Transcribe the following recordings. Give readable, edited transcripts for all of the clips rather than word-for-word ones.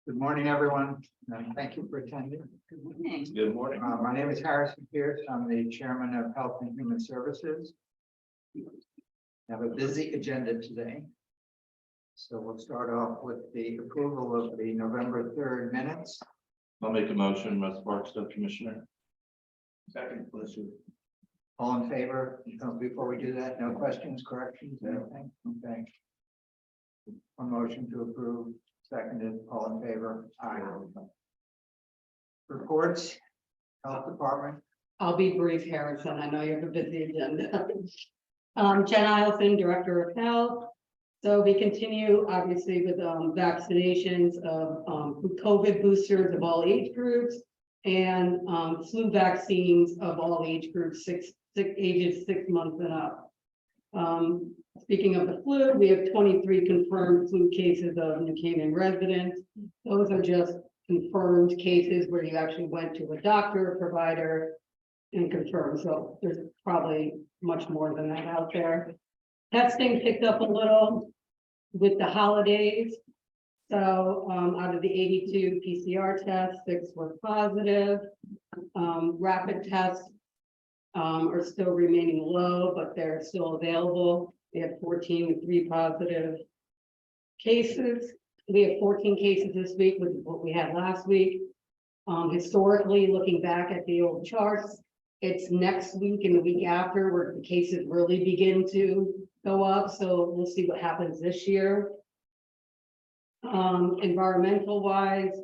Good morning, everyone. Thank you for attending. Good morning. Good morning. My name is Harrison Pierce. I'm the Chairman of Health and Human Services. We have a busy agenda today. So we'll start off with the approval of the November 3rd minutes. I'll make a motion, Russ Park, Sub Commissioner. Second, all in favor? Before we do that, no questions, corrections, anything? Okay. A motion to approve, seconded, all in favor? Aye. Reports, Health Department. I'll be brief, Harrison. I know you have a busy agenda. Jen Ileson, Director of Health. So we continue obviously with vaccinations of COVID boosters of all age groups and flu vaccines of all age groups, ages 6 months and up. Speaking of the flu, we have 23 confirmed flu cases of New Canaan residents. Those are just confirmed cases where you actually went to a doctor, provider, and confirmed. So there's probably much more than that out there. Testing picked up a little with the holidays. So out of the 82 PCR tests, 6 were positive. Rapid tests are still remaining low, but they're still available. We have 14 with 3 positive cases. We have 14 cases this week, which is what we had last week. Historically, looking back at the old charts, it's next week and the week after where the cases really begin to go up. So we'll see what happens this year. Environmental wise,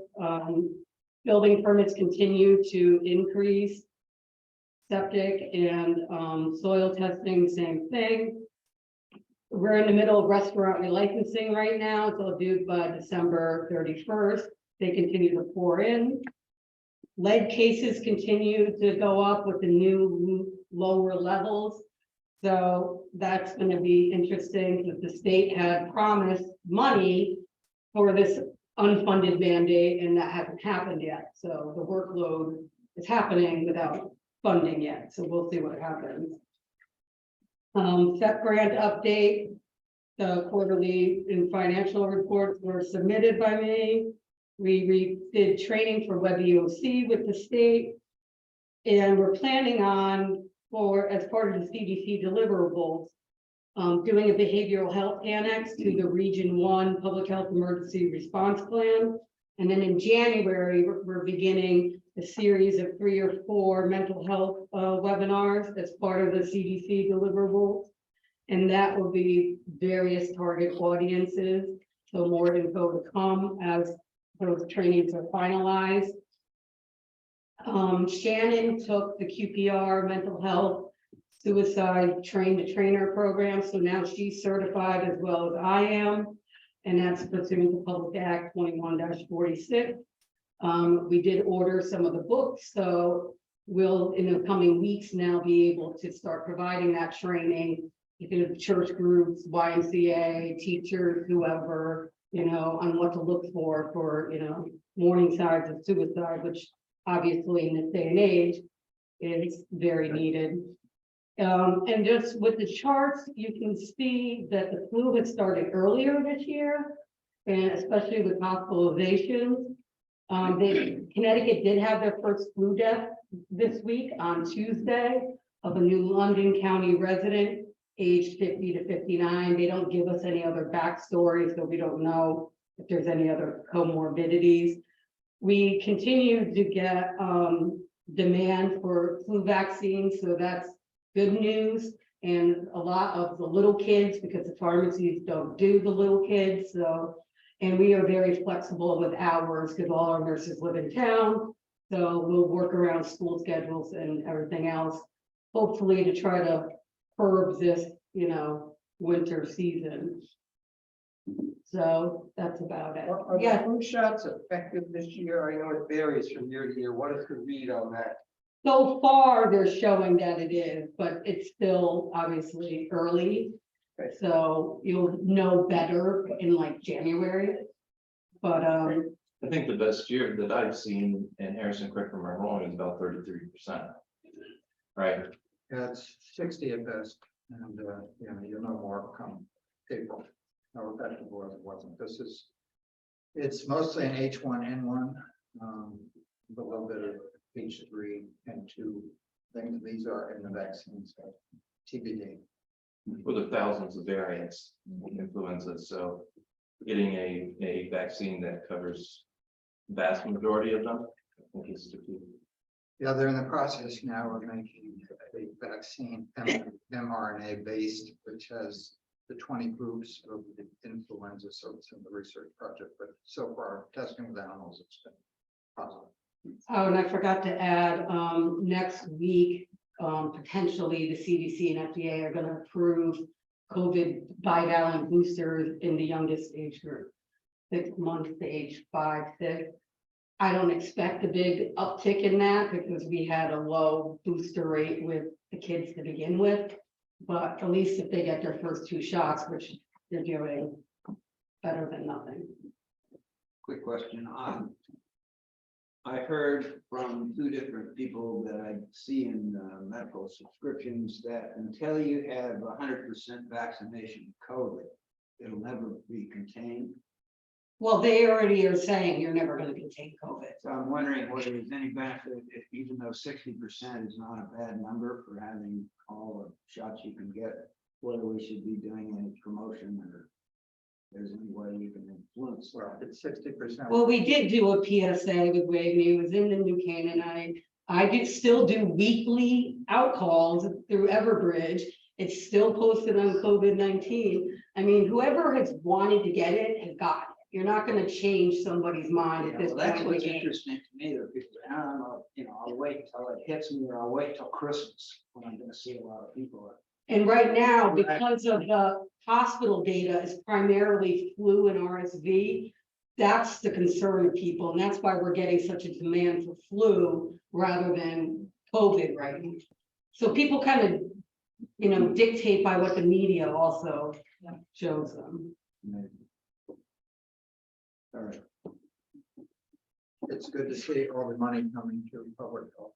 building permits continue to increase. Septic and soil testing, same thing. We're in the middle of restaurant relicensing right now. It's all due by December 31st. They continue to pour in. Lead cases continue to go up with the new lower levels. So that's going to be interesting because the state had promised money for this unfunded mandate and that hasn't happened yet. So the workload is happening without funding yet. So we'll see what happens. SEP grant update. The quarterly and financial reports were submitted by me. We did training for WebEOC with the state. And we're planning on, as part of the CDC deliverables, doing a behavioral health annex to the Region 1 Public Health Emergency Response Plan. And then in January, we're beginning a series of 3 or 4 mental health webinars as part of the CDC deliverables. And that will be various target audiences. So more info to come as those trainings are finalized. Shannon took the QPR mental health suicide train-to-trainer program. So now she's certified as well as I am. And that's pursuant to Public Act 21-46. We did order some of the books, so we'll in the coming weeks now be able to start providing that training. You can church groups, YMCA, teachers, whoever, on what to look for, warning signs of suicide, which obviously in this day and age is very needed. And just with the charts, you can see that the flu had started earlier this year, and especially with hospitalizations. Connecticut did have their first flu death this week on Tuesday of a New London County resident aged 50 to 59. They don't give us any other backstory, so we don't know if there's any other comorbidities. We continue to get demand for flu vaccines, so that's good news. And a lot of the little kids, because the pharmacies don't do the little kids, and we are very flexible with hours because all our nurses live in town. So we'll work around school schedules and everything else, hopefully to try to curb this, winter season. So that's about it. Are the flu shots effective this year? I know it varies from year to year. What is the read on that? So far, they're showing that it is, but it's still obviously early. Okay. So you'll know better in like January. But I think the best year that I've seen in Harrison, correct me if I'm wrong, is about 33%. Right? It's 60 at best, and you'll know more come April. How effective it wasn't. This is It's mostly an H1N1, with a little bit of H3 and 2 things. These are in the vaccines, so TBD. With the thousands of variants in influenza, so getting a vaccine that covers vast majority of them, I think is the key. Yeah, they're in the process now of making a vaccine, mRNA based, which has the 20 groups of the influenza, so it's in the research project, but so far testing with animals, it's been positive. Oh, and I forgot to add, next week, potentially the CDC and FDA are gonna approve COVID bivalent boosters in the youngest age group. 6 months to age 5, 6. I don't expect a big uptick in that because we had a low booster rate with the kids to begin with. But at least if they get their first 2 shots, which they're doing, better than nothing. Quick question on. I heard from 2 different people that I see in medical subscriptions that until you have 100% vaccination of COVID, it'll never be contained. Well, they already are saying you're never gonna contain COVID. So I'm wondering whether there's any benefit, if, even though 60% is not a bad number for having all the shots you can get, whether we should be doing any promotion or there's any way you can influence Well, that. it's 60%. Well, we did do a PSA with Wagner, it was in the New Canaan. I did still do weekly outcalls through Everbridge. It's still posted on COVID-19. I mean, whoever has wanted to get it has got it. You're not gonna change somebody's mind Yeah, at this well, that's point. what's interesting to me, that people, I don't know, I'll wait until it hits me, or I'll wait till Christmas when I'm gonna see a lot of people. And right now, Right. because of the hospital data is primarily flu and RSV, that's the concern of people, and that's why we're getting such a demand for flu rather than COVID right now. So people kind of, dictate by what the media also shows them. All right. It's good to see all the money coming to public health.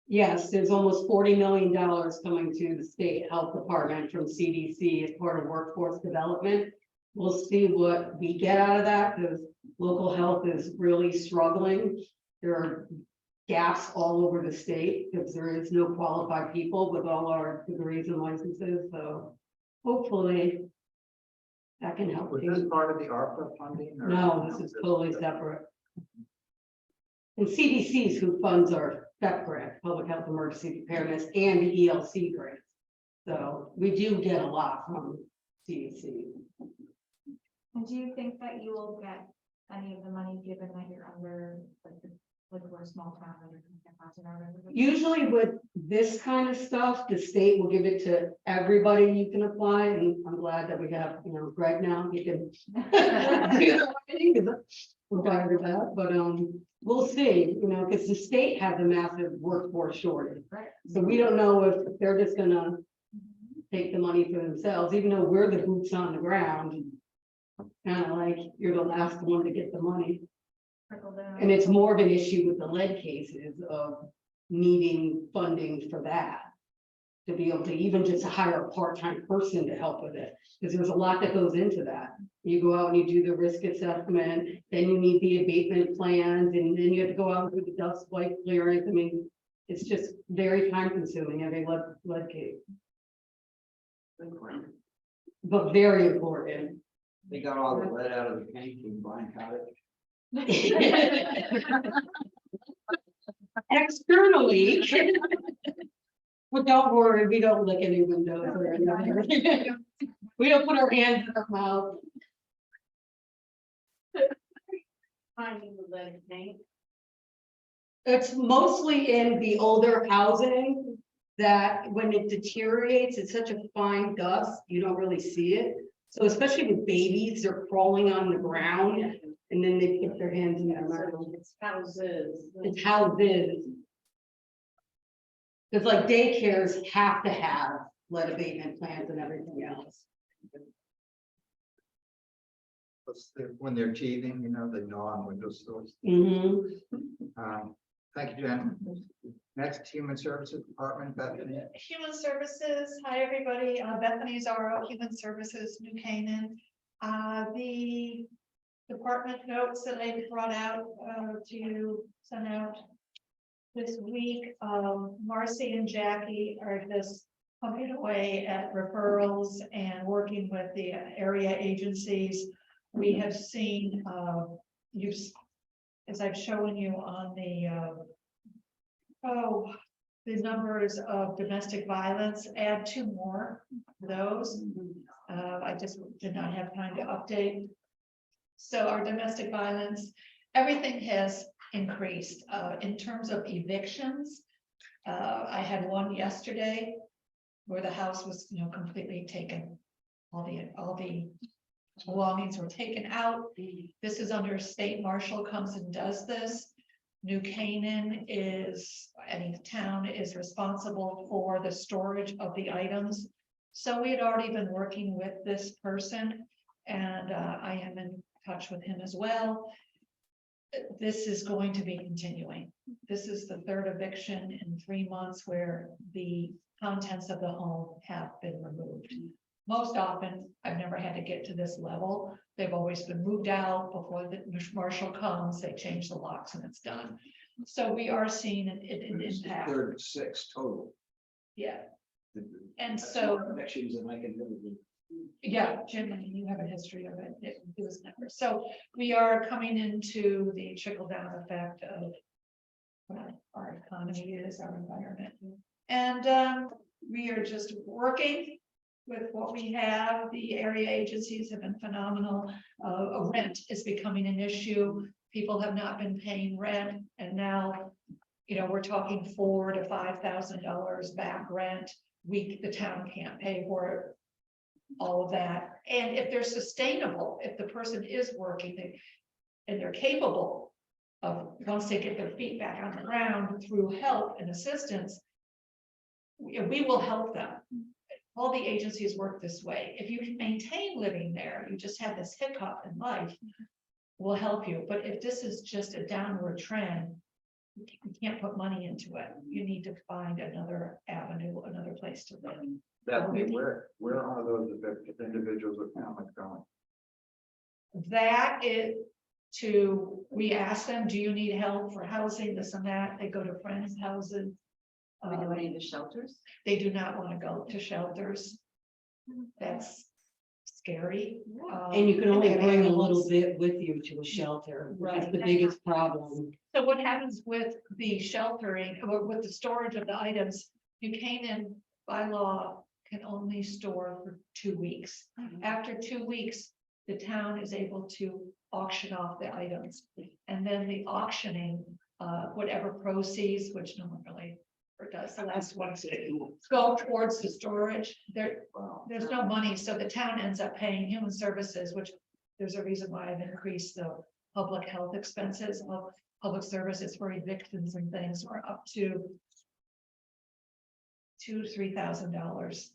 Yes, there's almost $40 million coming to the state health department from CDC as part of workforce development. We'll see what we get out of that because local health is really struggling. There are gaps all over the state because there is no qualified people with all our degrees and licenses. So hopefully that can help. Was too. this part of the ARPA funding? or- No, this is totally separate. And CDC is who funds our PEP grant, Public Health Emergency Preparedness, and the ELC grant. So we do get a lot from CDC. And do you think that you will get any of the money given that you're under, like we're a small town and you're. Usually with this kind of stuff, the state will give it to everybody you can apply, and I'm glad that we have, Greg now, he can. We're glad with that, but we'll see, because the state has a massive workforce shortage. Right. So we don't know if they're just gonna take the money for themselves, even though we're the boots on the ground. Kind of like you're the last one to get the money. Trickle down. And it's more of an issue with the lead cases of needing funding for that. To be able to even just hire a part-time person to help with it, because there's a lot that goes into that. You go out and you do the risk assessment, then you need the abatement plans, and then you have to go out and do the dust flight clearance. I mean, it's just very time consuming, every lead case. But very important. They got all the lead out of the tank in Blind Cottage. Externally. But don't worry, we don't lick any windows or anything. We don't put our hands in our mouth. It's mostly in the older housing that when it deteriorates, it's such a fine dust, you don't really see it. So especially with babies, they're crawling on the ground and then they put their hands in their mouth. It's houses. It's houses. Because like daycares have to have lead abatement plans and everything else. When they're teething, they gnaw on window sills. Thank you, Jen. Next, Human Services Department, Bethany. Human Services, hi, everybody. Bethany Zaro, Human Services, New Canaan. The department notes that I brought out to send out this week. Marcy and Jackie are just pumping away at referrals and working with the area agencies. We have seen, as I've shown you on the numbers of domestic violence, add 2 more to those. I just did not have time to update. So our domestic violence, everything has increased. In terms of evictions, I had one yesterday where the house was, completely taken. All the belongings were taken out. This is under state marshal comes and does this. New Canaan any town is responsible for the storage of the items. So we had already been working with this person, and I am in touch with him as well. This is going to be continuing. This is the 3rd eviction in 3 months where the contents of the home have been removed. Most often, I've never had to get to this level. They've always been moved out before the marshal comes, they change the locks and it's done. So we are seeing an It's the impact. 3rd of 6 total. Yeah, and That's so, more Elections than I can ever do. yeah, Jim, you have a history of it. It was never. So we are coming into the trickle down effect of what our economy is, our environment. And we are just working with what we have. The area agencies have been phenomenal. Rent is becoming an issue. People have not been paying rent, and now, we're talking $4,000 to $5,000 back rent. The town can't pay for it. All of that, and if they're sustainable, if the person is working, and they're capable of, once they get their feet back on the ground through help and assistance, we will help them. All the agencies work this way. If you can maintain living there, you just have this hiccup in life, we'll help you. But if this is just a downward trend, you can't put money into it. You need to find another avenue, another place to live. Bethany, where are those individuals with families going? That is we ask them, do you need help for housing, this and that? They go to friends' houses. Are we going to shelters? They do not want to go to shelters. That's scary. And you can only they have bring a animals. little bit with you to a shelter, which is Right. the biggest problem. So what happens with the sheltering or with the storage of the items, you came in by law can only store for 2 weeks. After 2 weeks, the town is able to auction off the items. And then the auctioning, whatever proceeds, which no one really ever does, the last one go towards the storage. There's no money, so the town ends up paying human services, which there's a reason why I've increased the public health expenses of public services for evictions and things. We're up to $2,000 to $3,000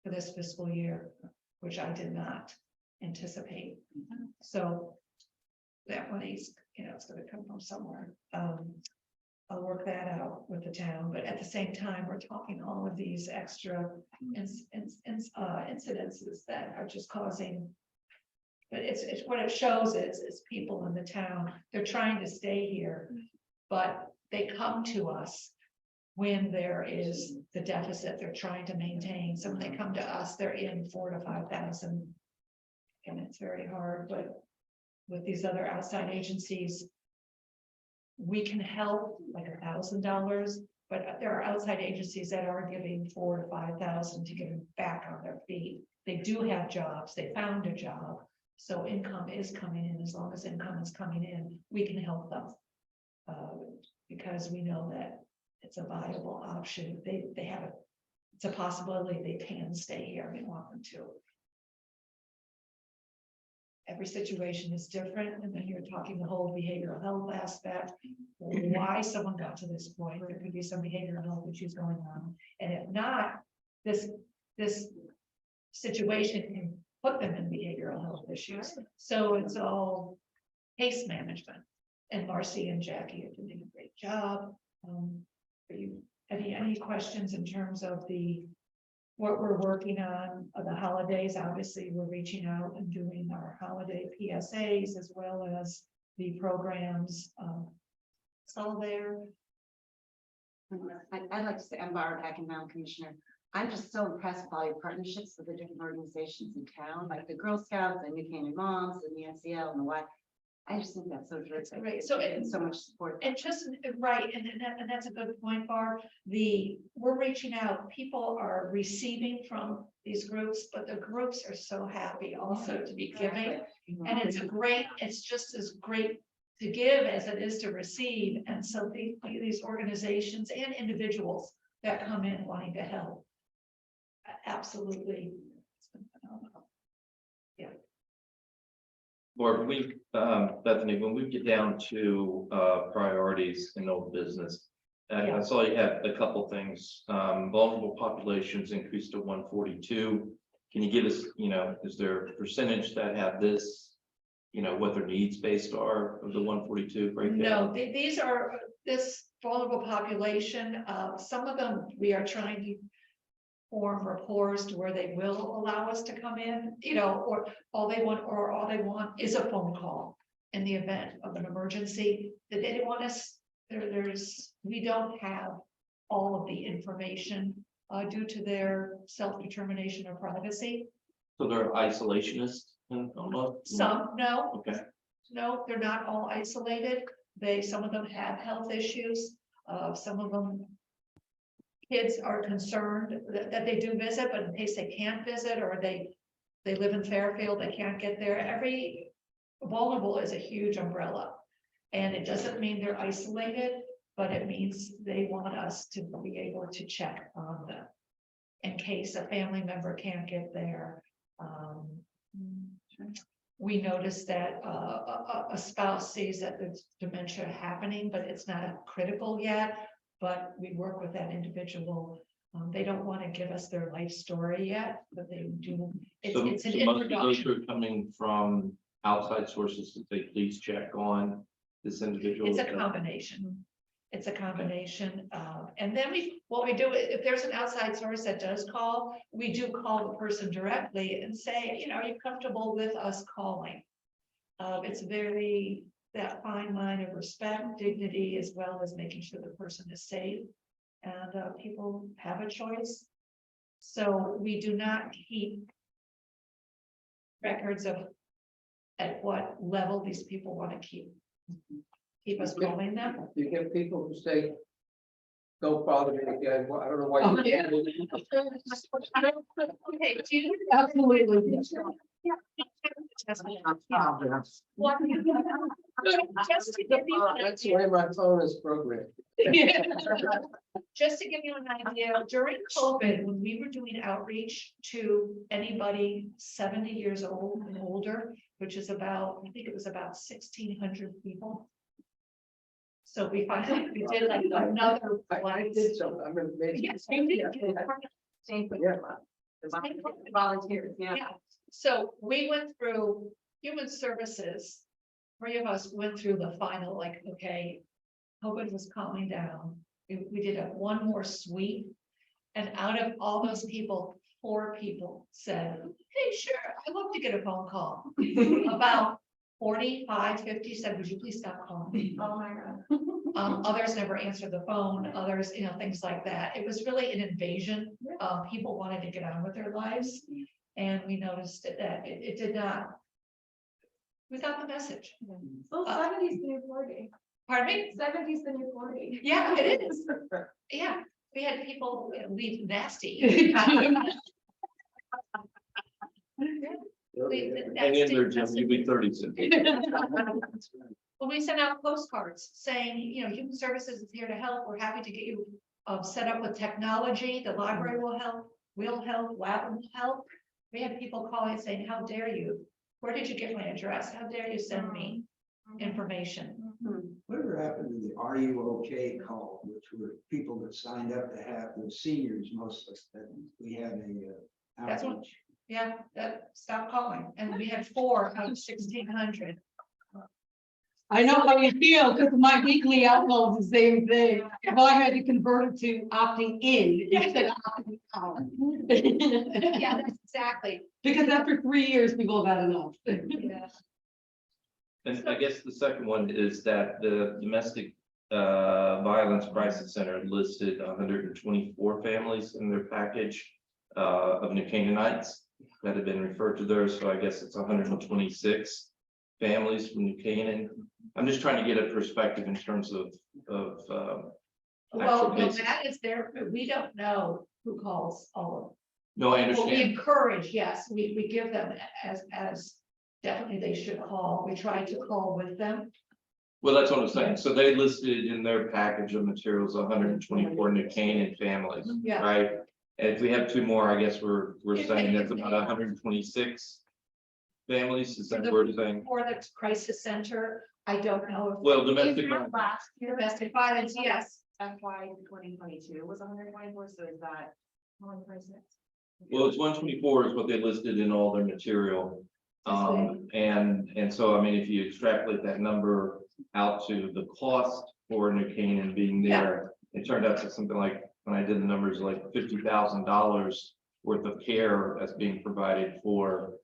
for this fiscal year, which I did not anticipate. So that money's, it's gonna come from somewhere. I'll work that out with the town, but at the same time, we're talking all of these extra incidences that are just causing. But it's what it shows is people in the town, they're trying to stay here, but they come to us when there is the deficit they're trying to maintain. So when they come to us, they're in 4,000 to 5,000. And it's very hard, but with these other outside agencies, we can help like $1,000, but there are outside agencies that are giving 4,000 to 5,000 to get them back on their feet. They do have jobs, they found a job, so income is coming in. As long as income is coming in, we can help them. Because we know that it's a viable option. They have it's a possibility they can stay here. We want them to. Every situation is different, and then you're talking the whole behavioral health aspect, why someone got to this point. There could be some behavioral health issues going on, and if not, this situation can put them in behavioral health issues. So it's all case management, and Marcy and Jackie are doing a great job. Are you any questions in terms of the what we're working on the holidays, obviously, we're reaching out and doing our holiday PSAs as well as the programs. It's all there. I'd like to say, I'm Barb Hackenbaum, Commissioner. I'm just so impressed with all your partnerships with the different organizations in town, like the Girl Scouts and New Canaan Moms and the NCL and the Y. I just think that's so terrific. great. So and so much support. And just, right, and that's a good point, Barb. We're reaching out, people are receiving from these groups, but the groups are so happy also to be giving. And it's just as great to give as it is to receive. And so these organizations and individuals that come in wanting to help. Absolutely. It's been phenomenal. Or Bethany, when we get down to priorities in old business. I Yeah. saw you had a couple things, vulnerable populations increased to 142. Can you give us, is there a percentage that have this? What their needs based are of the 142 breakdown? No, these are this vulnerable population. Some of them we are trying to form rapport to where they will allow us to come in, or all they want is a phone call in the event of an emergency. That they didn't want us. We don't have all of the information due to their self-determination or privacy. So they're isolationists almost? Some, no. Okay. No, they're not all isolated. Some of them have health issues. Some of them, kids are concerned that they do visit, but in case they can't visit or they live in Fairfield, they can't get there. Every vulnerable is a huge umbrella. And it doesn't mean they're isolated, but it means they want us to be able to check on them in case a family member can't get there. We noticed that a spouse sees that there's dementia happening, but it's not critical yet. But we work with that individual. They don't want to give us their life story yet, but they do. It's an Most of those introduction. are coming from outside sources that they please check on this individual. It's a combination. It's a combination. And then what we do, if there's an outside source that does call, we do call the person directly and say, are you comfortable with us calling? It's very, that fine line of respect, dignity, as well as making sure the person is safe. And people have a choice. So we do not keep records of at what level these people want to keep us calling them. You get people who say, don't bother me again. Well, I don't know why you can't. Okay, do you? Absolutely. Just to give you an That's the idea, way my phone is programmed. just to give you an idea, during COVID, when we were doing outreach to anybody 70 years old and older, which is about, I think it was about 1,600 people. So we finally, we did like another. I did something. I'm amazed. Yes, we did. Yeah. Volunteers, yeah. Yeah, so we went through human services. 3 of us went through the final, like, okay, COVID was calming down. We did one more sweep. And out of all those people, 4 people said, hey, sure, I'd love to get a phone call. About 45, 50 said, would you please stop calling me? Oh, my God. Others never answered the phone, others, things like that. It was really an invasion. People wanted to get on with their lives. And we noticed that it did not. We got the message. Well, 70's the new 40. Pardon me? 70's the new 40. Yeah, it is. Yeah, we had people leave nasty. Hang in there, Jim, you'll be 30 soon. When we sent out postcards saying, human services is here to help, we're happy to get you set up with technology, the library will help, lab will help. We had people calling saying, how dare you? Where did you get my address? How dare you send me information? Whatever happened to the Are You Okay call, which were people that signed up to have the seniors mostly, that we had a That's what- outreach. Yeah, that stopped calling, and we had 4 out of 1,600. I know how you feel, because my weekly outload is the same thing. If I had to convert it to opting in instead of opting out. Yeah, that's exactly. Because after 3 years, people have had enough. Yeah. And I guess the second one is that the domestic violence crisis center listed 124 families in their package of New Canaanites that have been referred to there. So I guess it's 126 families from New Canaan. I'm just trying to get a perspective in terms of Well, actual no, cases. that is there, we don't know who calls all of them. No, I Well, we understand. encourage, yes, we give them as definitely they should call. We try to call with them. Well, that's what I'm saying. So they listed in their package of materials 124 New Canaan families, Yeah. right? And if we have two more, I guess we're If saying they- that's about 126 families. Is For that the- what we're saying? For the crisis center, I don't know. Well, Is domestic. that last year? Domestic violence, yes. FY 2022 was 124, so is that 126? Well, it's 124 is what they listed in all their material. And so, I mean, if you extrapolate that number out to the cost for New Canaan being there, it turned out to something like, when I did the numbers, like $50,000 worth of care that's being provided for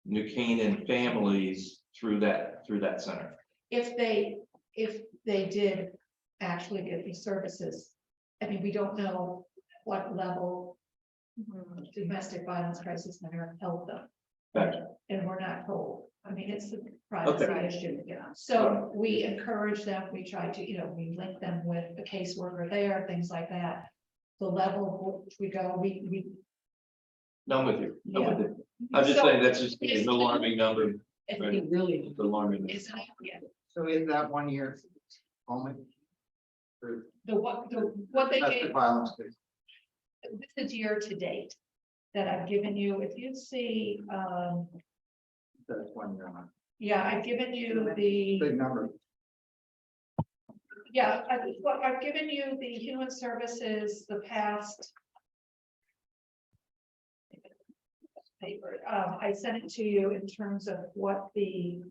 New Canaan families through that center. If they did actually get these services. I mean, we don't know what level domestic violence crisis center held them. Gotcha. And we're not told. I mean, it's a privacy Okay. issue. So we encourage them, we try to, we link them with a caseworker there, things like that. The level which we go, we. No, I'm with you. I'm Yeah. with you. I'm just So saying that's just it's- an alarming number. it's- Right. Really. It's alarming. it's high, yeah. So is that 1 year only? For What they domestic gave, violence case? this is year to date that I've given you, if you see, That's 1 year. on. yeah, I've given you the, Big number. yeah, I've given you the human services, the past. Paper, I sent it to you in terms of what the.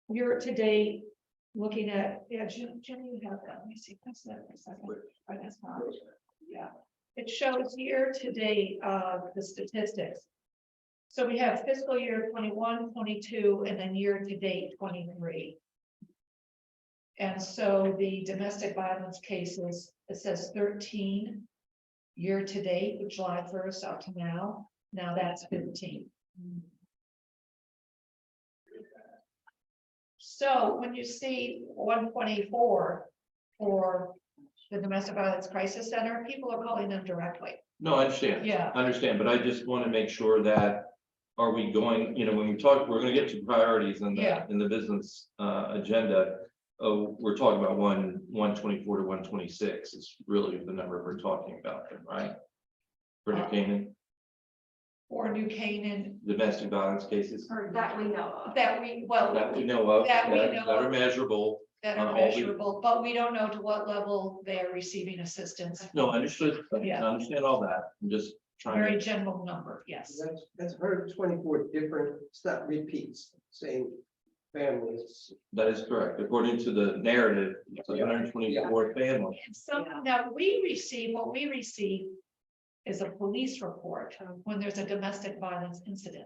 Year to date, looking at, yeah, Jim, you have that, let me see, that's that for a second. Right, that's not, yeah. It shows year to date, the statistics. So we have fiscal year 21, 22, and then year to date 23. And so the domestic violence cases, it says 13 year to date, July 1st up to now. Now that's 15. So when you see 124 for the domestic violence crisis center, people are calling them directly. No, I understand. Yeah. I understand, but I just want to make sure that, are we going, when we talk, we're gonna get to priorities in Yeah. the business agenda. Oh, we're talking about 124 to 126 is really the number we're talking about, then, right? For New Canaan, Or New Canaan, domestic violence cases Or that we know of. that we, well, that we know of, That we that know are of. measurable. that on are all we- measurable, but we don't know to what level they are receiving assistance. No, I understood. Yeah. I understand all that. I'm just trying Very to, general number, yes. That's 124 different, it's not repeats, same families. that is correct. According to the narrative, it's 124 families. And so now we receive, what we receive is a police report when there's a domestic violence incident.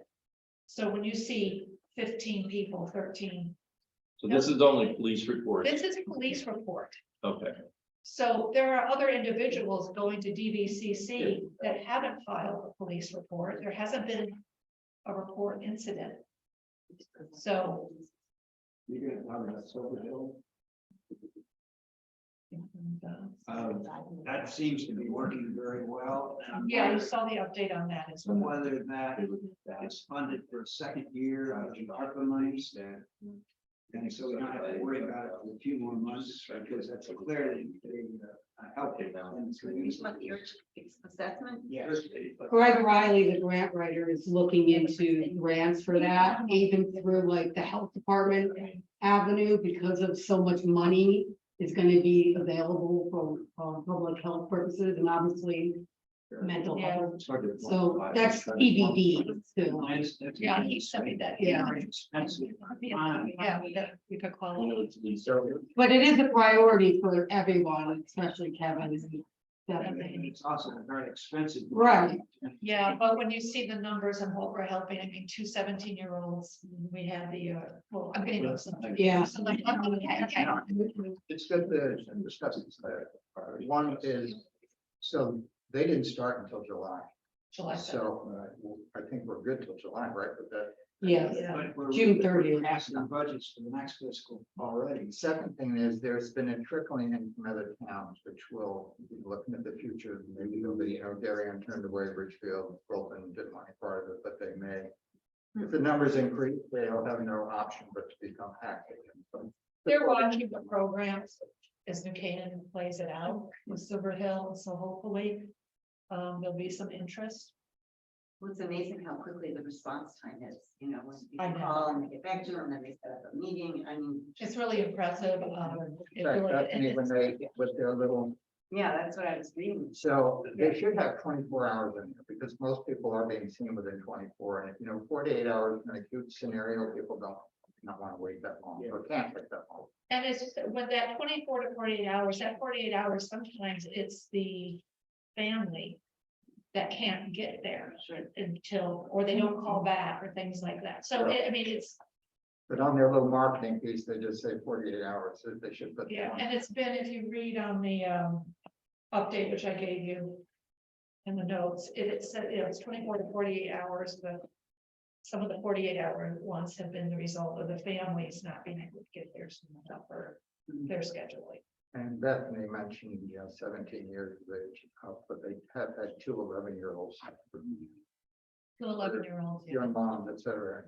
So when you see 15 people, 13, So this is only police reports. this is a police report. Okay. So there are other individuals going to DVCC that haven't filed a police report. There hasn't been a report incident. So. You're gonna talk about Silver Hill? That seems to be working very well. Yeah, you saw the update on that as well. Whether that is funded for a second year out of the ARPA monies. And so we don't have to worry about it for a few more months, because that's clearly helping now. What your assessment? Yes. Greg Riley, the grant writer, is looking into grants for that, even through like the health department avenue, because of so much money is gonna be available for public health purposes, and obviously mental Yeah. health. It's hard to So quantify. that's EBD still. Yeah, he sent me that. Yeah. Yeah, we could call it. So But it is a priority for everyone, especially Kevin. Definitely. It's also very expensive. Right. Yeah, but when you see the numbers and what we're helping, I mean, 2 17-year-olds, we have the, well, I'm getting those. Yeah. Okay. it's good to discuss this. One is, so they didn't start until July. July 7th. So I think we're good till July, right? But that, Yes, Yeah. June 30th. Passing the budgets for the next fiscal already. the second thing is there's been a trickling in from other towns, which will be looking at the future. Maybe they'll be, Darien turned away Ridgefield, Bolton didn't want any part of it, but they may. If the numbers increase, they'll have no option but to become active. They're watching the programs as New Canaan plays it out with Silver Hill, so hopefully there'll be some interest. Well, it's amazing how quickly the response time is, you know, when I people know. call and they get back to them, then they set up a meeting, I mean. It's really impressive. It Right, really- that's and when it's- they, with their little, Yeah, that's what I was reading. so they should have 24 hours in there because most people are being seen within 24. And if you know, 48 hours in an acute scenario, people don't not want to wait that long or can't wait that long. And it's just that when that 24 to 48 hours, that 48 hours, sometimes it's the family that can't get there until, or they don't call back or things like that. So I mean, it's, But on their little marketing piece, they just say 48 hours, so they should put. yeah, and it's been, if you read on the update, which I gave you in the notes, it said, you know, it's 24 to 48 hours, but some of the 48-hour ones have been the result of the families not being able to get theirs for their scheduling. And Bethany mentioned, 17 years of age, but they have had 2 11-year-olds. To 11-year-olds. Young mom, et cetera.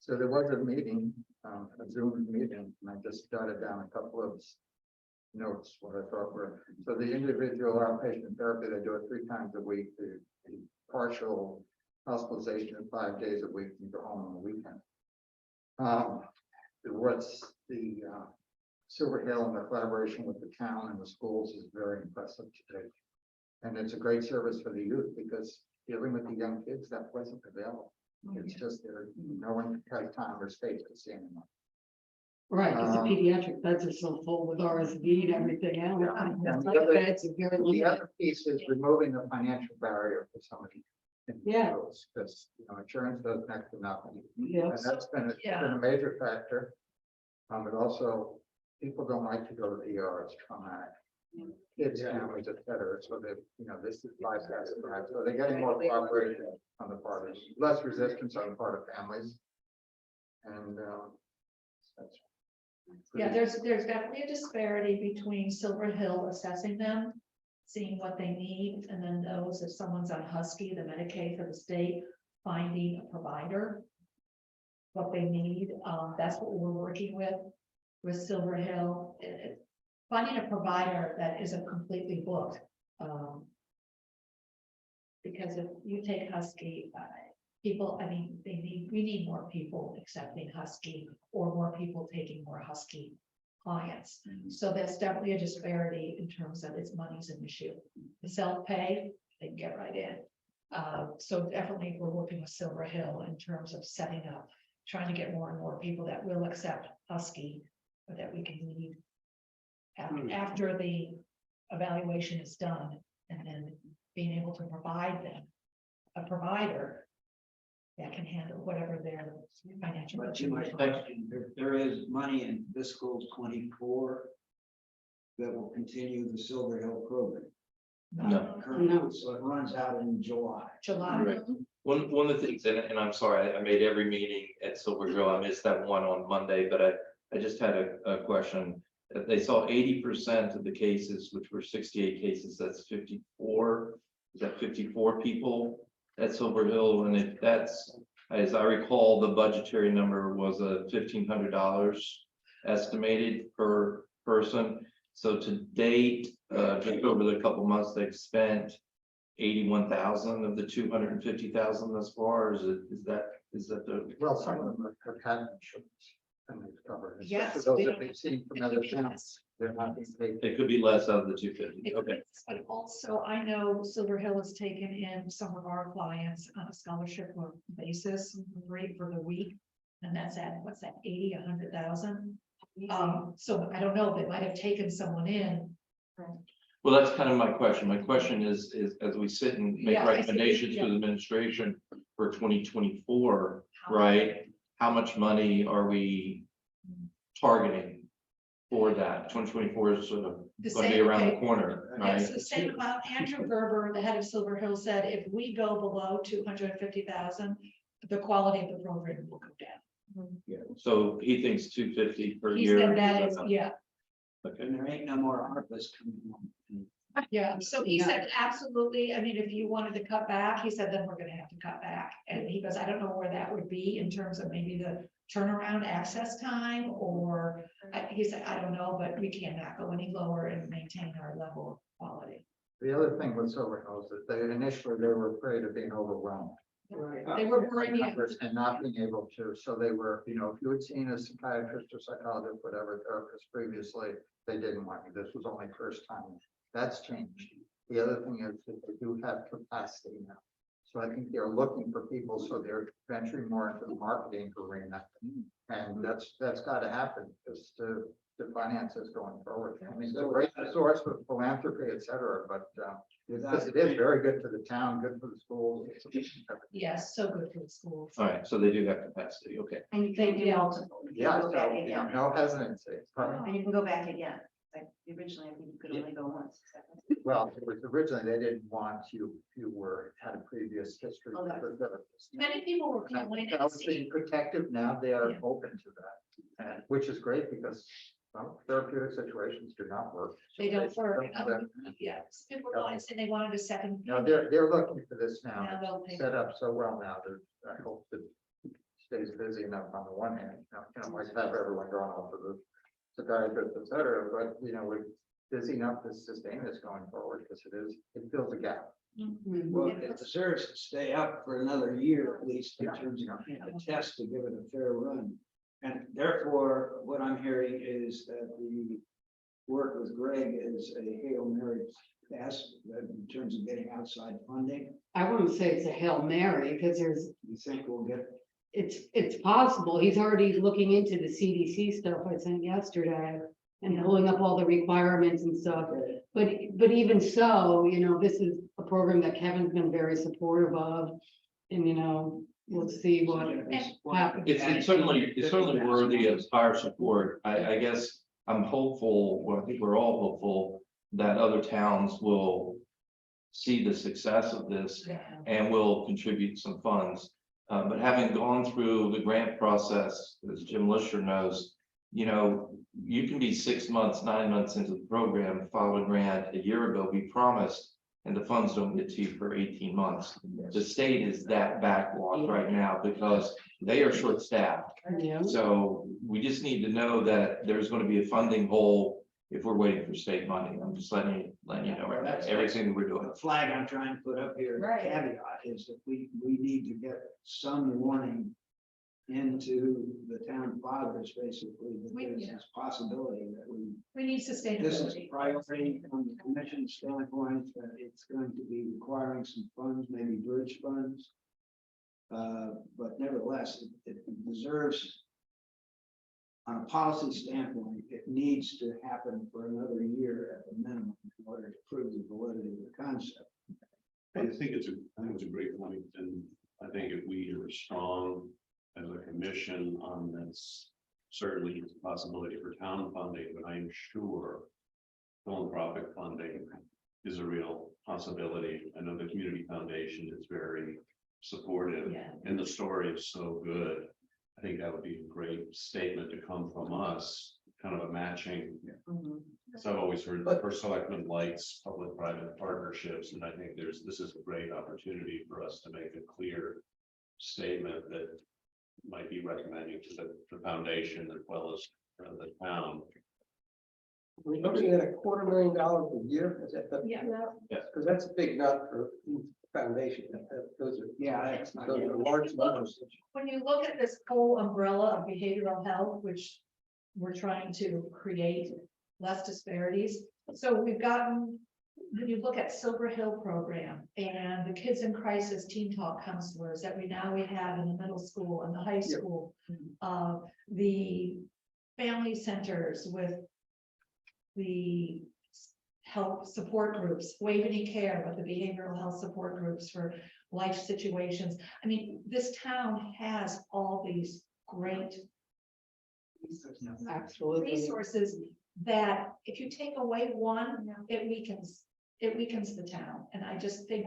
So there was a meeting, a Zoom meeting, and I just jotted down a couple of notes, what I thought were, so the individual outpatient therapy, they do it 3 times a week, the partial hospitalization 5 days a week, and go home on the weekend. What's the Silver Hill and the collaboration with the town and the schools is very impressive today. And it's a great service for the youth because dealing with the young kids, that wasn't available. It's just there, no one has time or space to see anyone. Right, because the pediatric beds are so full with RSV and everything else. Yeah. That's like beds are very The limited. other piece is removing the financial barrier for somebody. Yeah. Because, insurance does next to nothing. Yeah. And that's been, it's been a major factor. But also, people don't like to go to the ER, it's traumatic. Kids, families, et cetera, so that, this is bypass, right? So they're getting more cooperation on the part of, less resistance on the part of families. And, that's. Yeah, there's definitely a disparity between Silver Hill assessing them, seeing what they need, and then those, if someone's on Husky, the Medicaid for the state, finding a provider. What they need, that's what we're working with Silver Hill. Finding a provider that isn't completely booked. Because if you take Husky, people, I mean, we need more people accepting Husky or more people taking more Husky clients. So that's definitely a disparity in terms of its money's an issue. The self-pay, they can get right in. So definitely we're working with Silver Hill in terms of setting up, trying to get more and more people that will accept Husky, but that we can lead after the evaluation is done, and then being able to provide them a provider that can handle whatever their financial. But to my situation. question, there is money in fiscal 24 that will continue the Silver Hill program. No. Currently, so it runs out in July. July. Right. One of the things, and I'm sorry, I made every meeting at Silver Hill. I missed that one on Monday, but I just had a question. They saw 80% of the cases, which were 68 cases, that's 54. Is that 54 people at Silver Hill? And if that's, as I recall, the budgetary number was $1,500 estimated per person. So to date, just over the couple months, they've spent 81,000 of the 250,000 thus far. Is that the? Well, some of them have had insurance. And they've covered, Yes, especially those we that don't- we've seen from it other could be towns, less. they're not being paid. It could be less out of the 250. It- Okay. But also, I know Silver Hill has taken in some of our clients on a scholarship or basis rate for the week. And that's at, what's that, 80, 100,000? So I don't know, they might have taken someone in. Well, that's kind of my question. My question is as we sit and make Yeah, I see. recommendations to the administration for 2024, right? How much money are we targeting for that? 2024 is sort of The going to be same around the way- corner, right? Yes, the same amount. Andrew Gerber, the head of Silver Hill, said if we go below 250,000, the quality of the program will go down. So he thinks 250 per He year. said that is, yeah, Okay. And there ain't no more ARPA's coming on. yeah. So he Yeah. said, absolutely. I mean, if you wanted to cut back, he said, then we're gonna have to cut back. And he goes, I don't know where that would be in terms of maybe the turnaround access time or, he said, I don't know, but we cannot go any lower and maintain our level of quality. The other thing with Silver Hill is that they were afraid of being overwhelmed. They were worried, yeah. And not being able to, so they were, you know, if you had seen a psychiatrist or psychologist, whatever therapist previously, they didn't want you. This was only first time. That's changed. The other thing is that they do have capacity now. So I think they're looking for people, so they're venturing more into the marketing arena. And that's gotta happen, because the finances going forward. I mean, it's a great source for philanthropy, et cetera, but, because it is very good for the town, good for the schools. Yes, so good for the schools. All right, so they do have capacity. Okay. And you can do multiple. You can Yeah, go so, back you know, again. no hesitancy. Pardon? And you can go back again. Like originally, I think you could only go once. Well, it was originally, they didn't want you, had a previous history. Oh, that- with therapists. Many people were complaining. That was being protective, now they are Yeah. open to that, and which is great because some therapeutic situations do not work. They don't work. don't- Yes, people wanted, and they wanted a second. No, they're looking for this now. Now they'll pay. Set up so well now that I hope that it stays busy enough on the one hand, you know, might have everyone going off of the psychiatrist, et cetera, but, you know, we're busy enough to sustain this going forward, because it fills a gap. Well, it deserves to stay up for another year at least in Yeah. terms of a test to give it a fair run. And therefore, what I'm hearing is that the work with Greg is a Hail Mary pass in terms of getting outside funding. I wouldn't say it's a Hail Mary, because You think we'll get, it's possible. He's already looking into the CDC stuff I sent yesterday. And pulling up all the requirements and stuff. But even so, you know, this is a program that Kevin's been very supportive of. And, you know, we'll see what happens. It's certainly worthy of our support. I guess I'm hopeful, well, I think we're all hopeful that other towns will see the success of this and will contribute some funds. But having gone through the grant process, as Jim Lisher knows, you know, you can be 6 months, 9 months into the program, file a grant a year ago, be promised, and the funds don't get to you for 18 months. The state is that backlogged right now because they are short-staffed. Yeah. So we just need to know that there's going to be a funding hole if we're waiting for state money. I'm just letting you know everything that we're doing. the flag I'm trying to put up here, Right. caveat is that we need to get some warning into the town fathers, basically, that We- there's yeah. this possibility that We need this is sustainability. priority from the commission standpoint, that it's going to be requiring some funds, maybe bridge funds. But nevertheless, it deserves. On a policy standpoint, it needs to happen for another year at the minimum in order to prove the validity of the concept. I think it's a great point, and I think if we are strong as a commission on this, certainly it's a possibility for town funding, but I'm sure philanthropic funding is a real possibility. I know the community foundation is very supportive, Yeah. and the story is so good. I think that would be a great statement to come from us, kind of a matching. So I've always heard the first selectman likes public-private partnerships, and I think this is a great opportunity for us to make a clear statement that might be recommending to the foundation as well as the town. We're looking at $250,000 a year, is that the? Yeah. Because that's a big nut for foundation. Those are, Yeah, that's not. those are large numbers. When you look at this whole umbrella of behavioral health, which we're trying to create less disparities. So we've gotten, when you look at Silver Hill program and the Kids in Crisis Teen Talk counselors that we have in the middle school and the high school. The family centers with the health support groups, Waveney Care with the behavioral health support groups for life situations. I mean, this town has all these great Absolutely. resources that if you take away one, it weakens the town. And I just think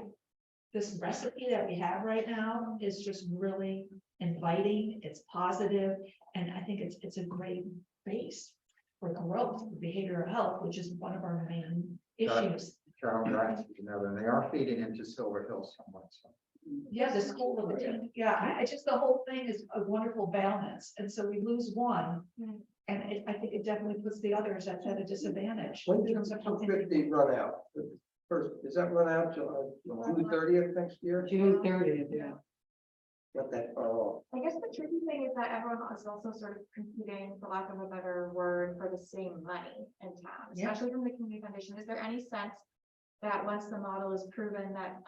this recipe that we have right now is just really inviting, it's positive, and I think it's a great base for growth, for behavioral health, which is one of our main issues. Child rights, you know, and they are feeding into Silver Hill somewhat, so. Yeah, the school of it, yeah, I just, the whole thing is a wonderful balance, and so we lose one. And I think it definitely puts the others at a disadvantage. When in does terms of the helping 250 run out? First, does that run out June 30th next year? June 30th, yeah. Not that far off. I guess the tricky thing is that everyone is also sort of competing, for lack of a better word, for the same money in town, Yeah. especially from the community foundation. Is there any sense that once the model is proven that,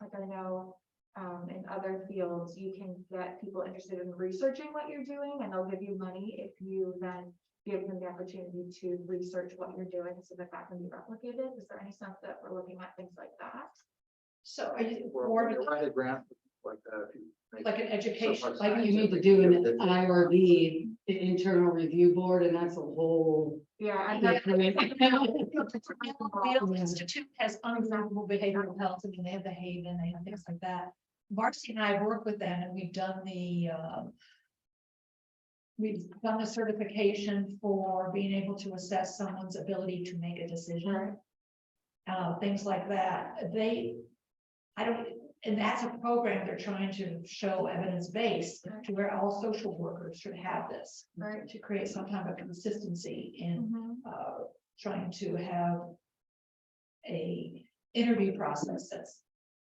like I know, in other fields, you can get people interested in researching what you're doing and they'll give you money if you then give them the opportunity to research what you're doing so that that can be replicated? Is there any sense that we're looking at things like that? So are you Or more you write a grant like that. if you make like an education, so Like much you need to scientific do an that- IRB, the internal review board, and that's a whole. Yeah, I Yeah. Field Institute has unacceptable behavioral health. I mean, they have the Haven, they have things like that. Marcy and I work with them and we've done the certification for being able to assess someone's ability to make a decision. Things like that. And that's a program they're trying to show evidence-based to where all social workers should have this. Right. To create some kind of consistency in Mhm. trying to have a interview process that's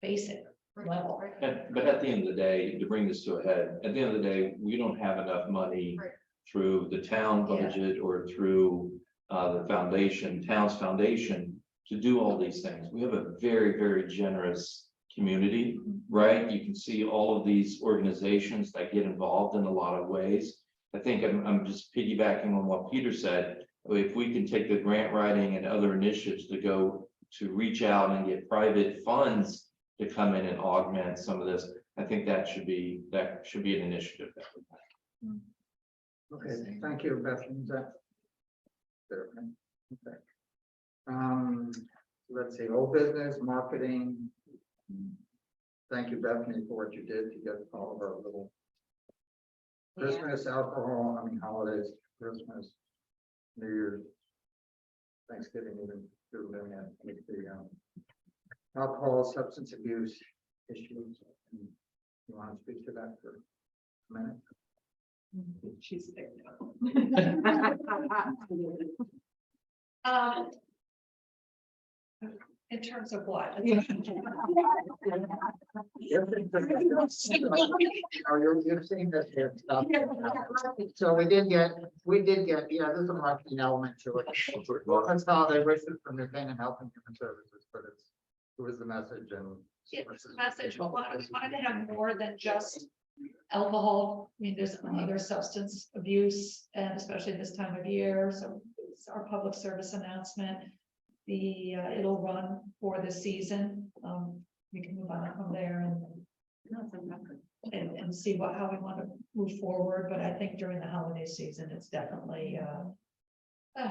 basic level. But at the end of the day, to bring this to a head, at the end of the day, we don't have enough money Right. through the town Yeah. budget or through the town's foundation to do all these things. We have a very, very generous community, right? You can see all of these organizations that get involved in a lot of ways. I think I'm just piggybacking on what Peter said. If we can take the grant writing and other initiatives to reach out and get private funds to come in and augment some of this, I think that should be an initiative. Okay, thank you, Bethany. Is that? There, okay. Let's see, old business, marketing. Thank you, Bethany, for what you did to get all of our little Christmas alcohol, holidays, Christmas, New Year's, Thanksgiving, even through them and with the alcohol, substance abuse issues. You want to speak to that for a minute? She's there in terms of what? You're seeing this here. So we did get, yeah, there's a marketing element to it. Well, that's how they raised it from New Canaan Health and Human Services, but it was the message and. It's a message, but we wanted to have more than just alcohol. I mean, there's other substance abuse, and especially this time of year, so it's our public service announcement. It'll run for the season. We can move on from there and see how we want to move forward, but I think during the holiday season, it's definitely,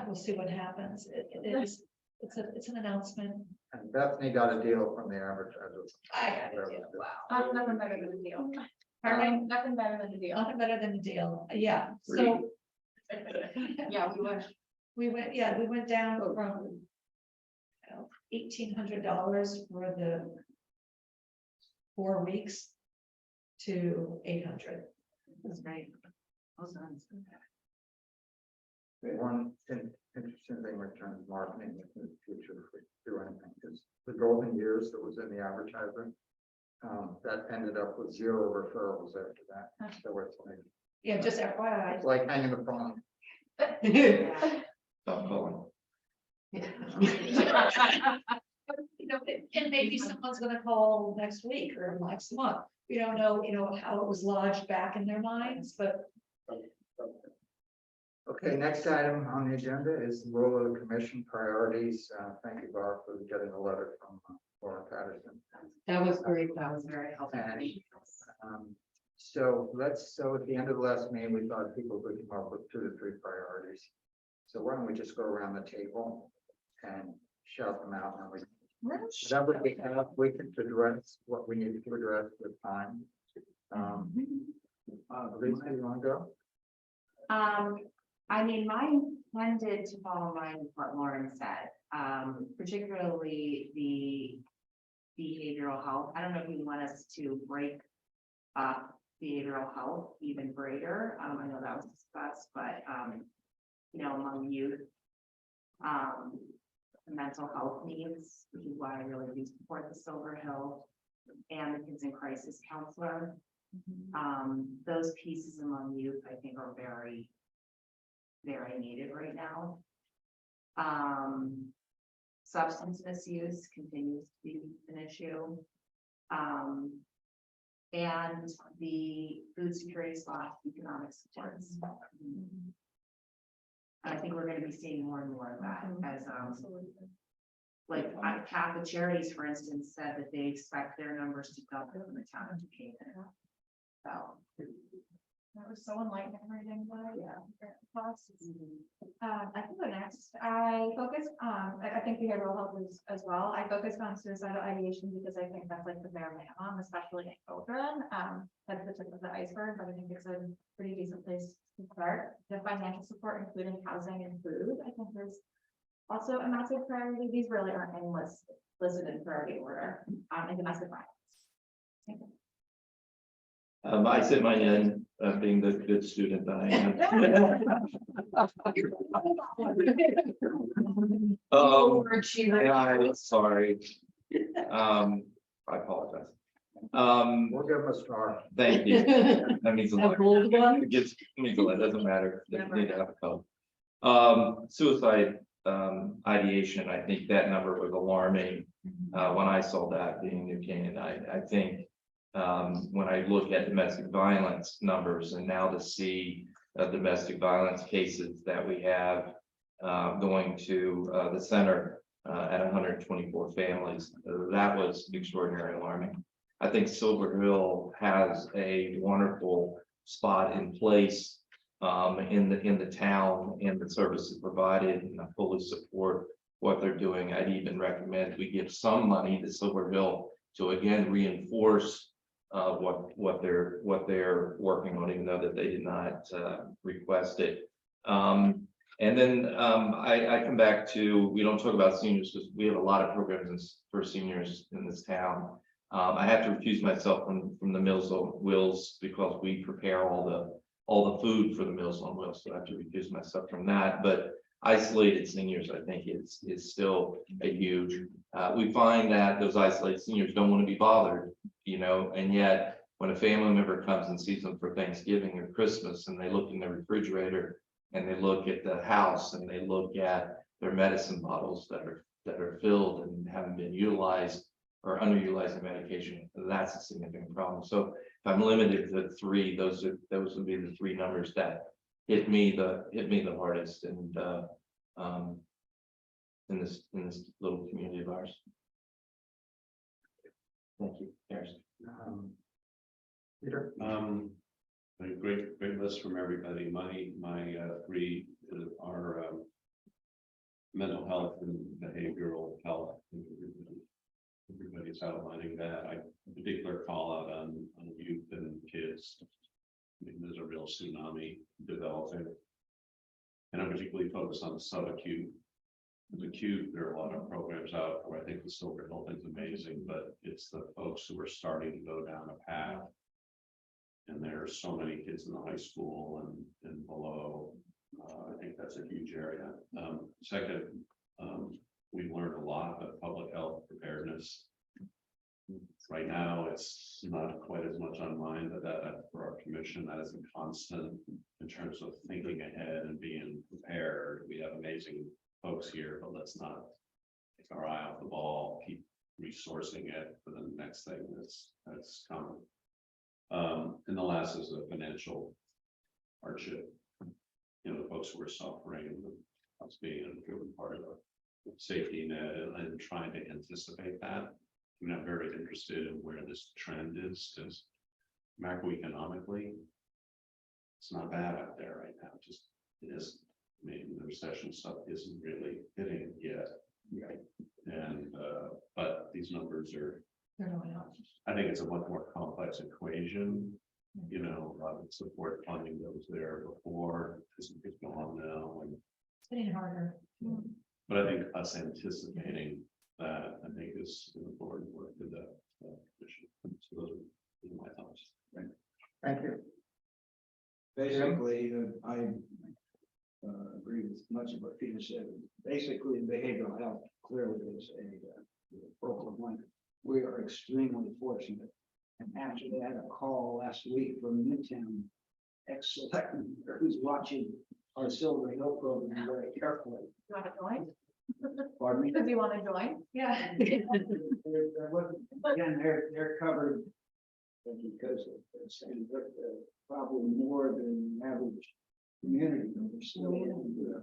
we'll see what happens. It's an announcement. And Bethany got a deal from the advertiser. I got it. Wow. Nothing better than the deal. Pardon me? Nothing better than the deal. Nothing better than the deal. Yeah, so. Yeah, we wish. We went down from $1,800 for the 4 weeks to $800. That's great. Also, One interesting thing with terms of marketing in the future, if we do anything, is the golden years that was in the advertisement. that ended up with 0 referrals after that. So Yeah, just FYI. it's like hanging the phone. Stop calling. You know, and maybe someone's gonna call next week or next month. We don't know, how it was lodged back in their minds, but Okay, next item on the agenda is role of the commission priorities. Thank you, Barb, for getting a letter from Laura Patterson. That was great. That was very helpful. And, so at the end of the last meeting, we thought people would come up with 2 to 3 priorities. So why don't we just go around the table and shout them out, and whatever we have, we can address what we need to address with time. Lisa, you want to go? I mean, mine tended to follow line with what Lauren said, particularly the behavioral health. I don't know if you want us to break up behavioral health even greater. I know that was discussed, but, among youth, mental health needs, which is why I really do support the Silver Hill and the Kids in Crisis Counselor. Those pieces among youth, I think, are very, very needed right now. Substance misuse continues to be an issue. And the food security / economic supports. I think we're going to be seeing more and more of that as like Catholic Charities, for instance, said that they expect their numbers to double in the town of Decatur. So That was so enlightening reading that. yeah. I can go next. I focus I think behavioral health is as well. I focused on suicidal ideation because I think that's like the bare minimum, especially in children. That's the tip of the iceberg, but I think it's a pretty decent place to start. The financial support, including housing and food, I think is also a massive priority. These really aren't any listed in priority order. And domestic violence. Thank you. I said mine in, being the good student that I am. Yeah, sorry. I apologize. We'll give them a star. Thank you. That means a lot. A gold one? It gives me a lot, doesn't matter. They need to have a code. Suicide ideation, I think that number was alarming when I saw that being New Canaan. I think when I look at domestic violence numbers and now to see domestic violence cases that we have going to the center at 124 families, that was extraordinarily alarming. I think Silver Hill has a wonderful spot in place in the town and the services provided, and I fully support what they're doing. I'd even recommend we give some money to Silver Hill to again reinforce what they're working on, even though that they did not request it. And then I come back to, we don't talk about seniors because we have a lot of programs for seniors in this town. I have to recuse myself from the Meals on Wheels because we prepare all the food for the Meals on Wheels, so I have to recuse myself from that. But isolated seniors, I think, is still a huge. We find that those isolated seniors don't want to be bothered, and yet when a family member comes and sees them for Thanksgiving or Christmas, and they look in the refrigerator and they look at the house and they look at their medicine bottles that are filled and haven't been utilized or underutilizing medication, that's a significant problem. So if I'm limited to 3, those would be the 3 numbers that hit me the hardest, and in this little community of ours. Thank you, Harris. Peter? A great list from everybody. My 3 are mental health and behavioral health. Everybody's outlining that. I particular call out on youth and kids. I mean, there's a real tsunami developing. And I'm particularly focused on the subacute. The acute, there are a lot of programs out where I think the Silver Hill thing's amazing, but it's the folks who are starting to go down a path. And there are so many kids in the high school and below. I think that's a huge area. Second, we've learned a lot about public health preparedness. Right now, it's not quite as much on mind, but that for our commission, that is a constant in terms of thinking ahead and being prepared. We have amazing folks here, but let's not take our eye off the ball, keep resourcing it for the next thing that's coming. And the last is the financial hardship. You know, the folks who are suffering, us being an important part of the safety net and trying to anticipate that. I'm not very interested in where this trend is, because macroeconomically, it's not bad out there right now, just it is, maybe the recession stuff isn't really hitting yet. Right. And, but these numbers are, They're going up. I think it's a much more complex equation. You know, support funding that was there before, it's going on now, and It's getting harder. but I think us anticipating that, I think is an important work with that. Commission. So those are my thoughts. Thank you. Basically, I agree with much of what Peter said. Basically, behavioral health clearly is a focal point. We are extremely fortunate. And actually, I had a call last week from Midtown ex-selectman who's watching our Silver Hill program very carefully. You want to join? Pardon me? Because you want to join? Yeah. Again, they're covered because of this, and probably more than average community, but we're still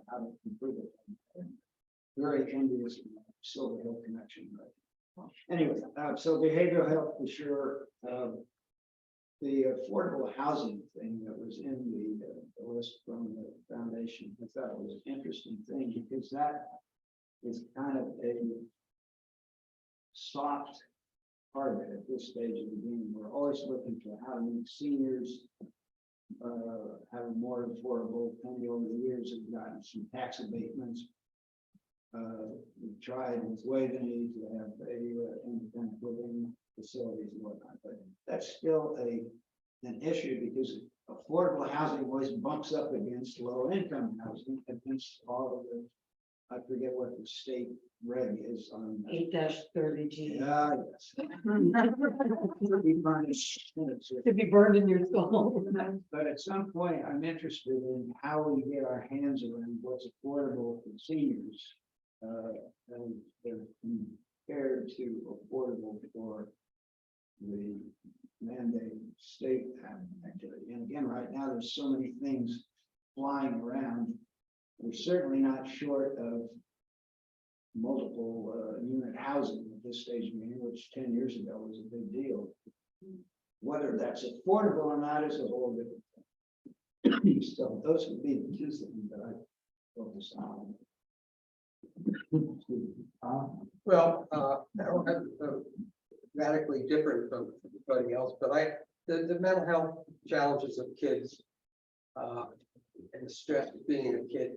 how to improve it. Very envious of the Silver Hill connection, right? Anyway, so behavioral health for sure. The affordable housing thing that was in the list from the foundation, I thought it was an interesting thing because that is kind of a soft part of it at this stage of the game. We're always looking for how to make seniors have a more affordable. And over the years, we've gotten some tax abatements. We've tried with Waveney to have a independent living facilities and whatnot, but that's still an issue because affordable housing always bumps up against low income housing, against all of the, I forget what the state reg is on. 8-30 G. Yeah, yes. To be burned in your skull. But at some point, I'm interested in how we get our hands around what's affordable for seniors. And compared to affordable for the mandate state activity. And again, right now, there's so many things flying around. We're certainly not short of multiple unit housing at this stage of the game, which 10 years ago was a big deal. Whether that's affordable or not is a whole different thing. So those would be the two things that I focus on. Well, I don't have radically different from everybody else, but the mental health challenges of kids and the stress of being a kid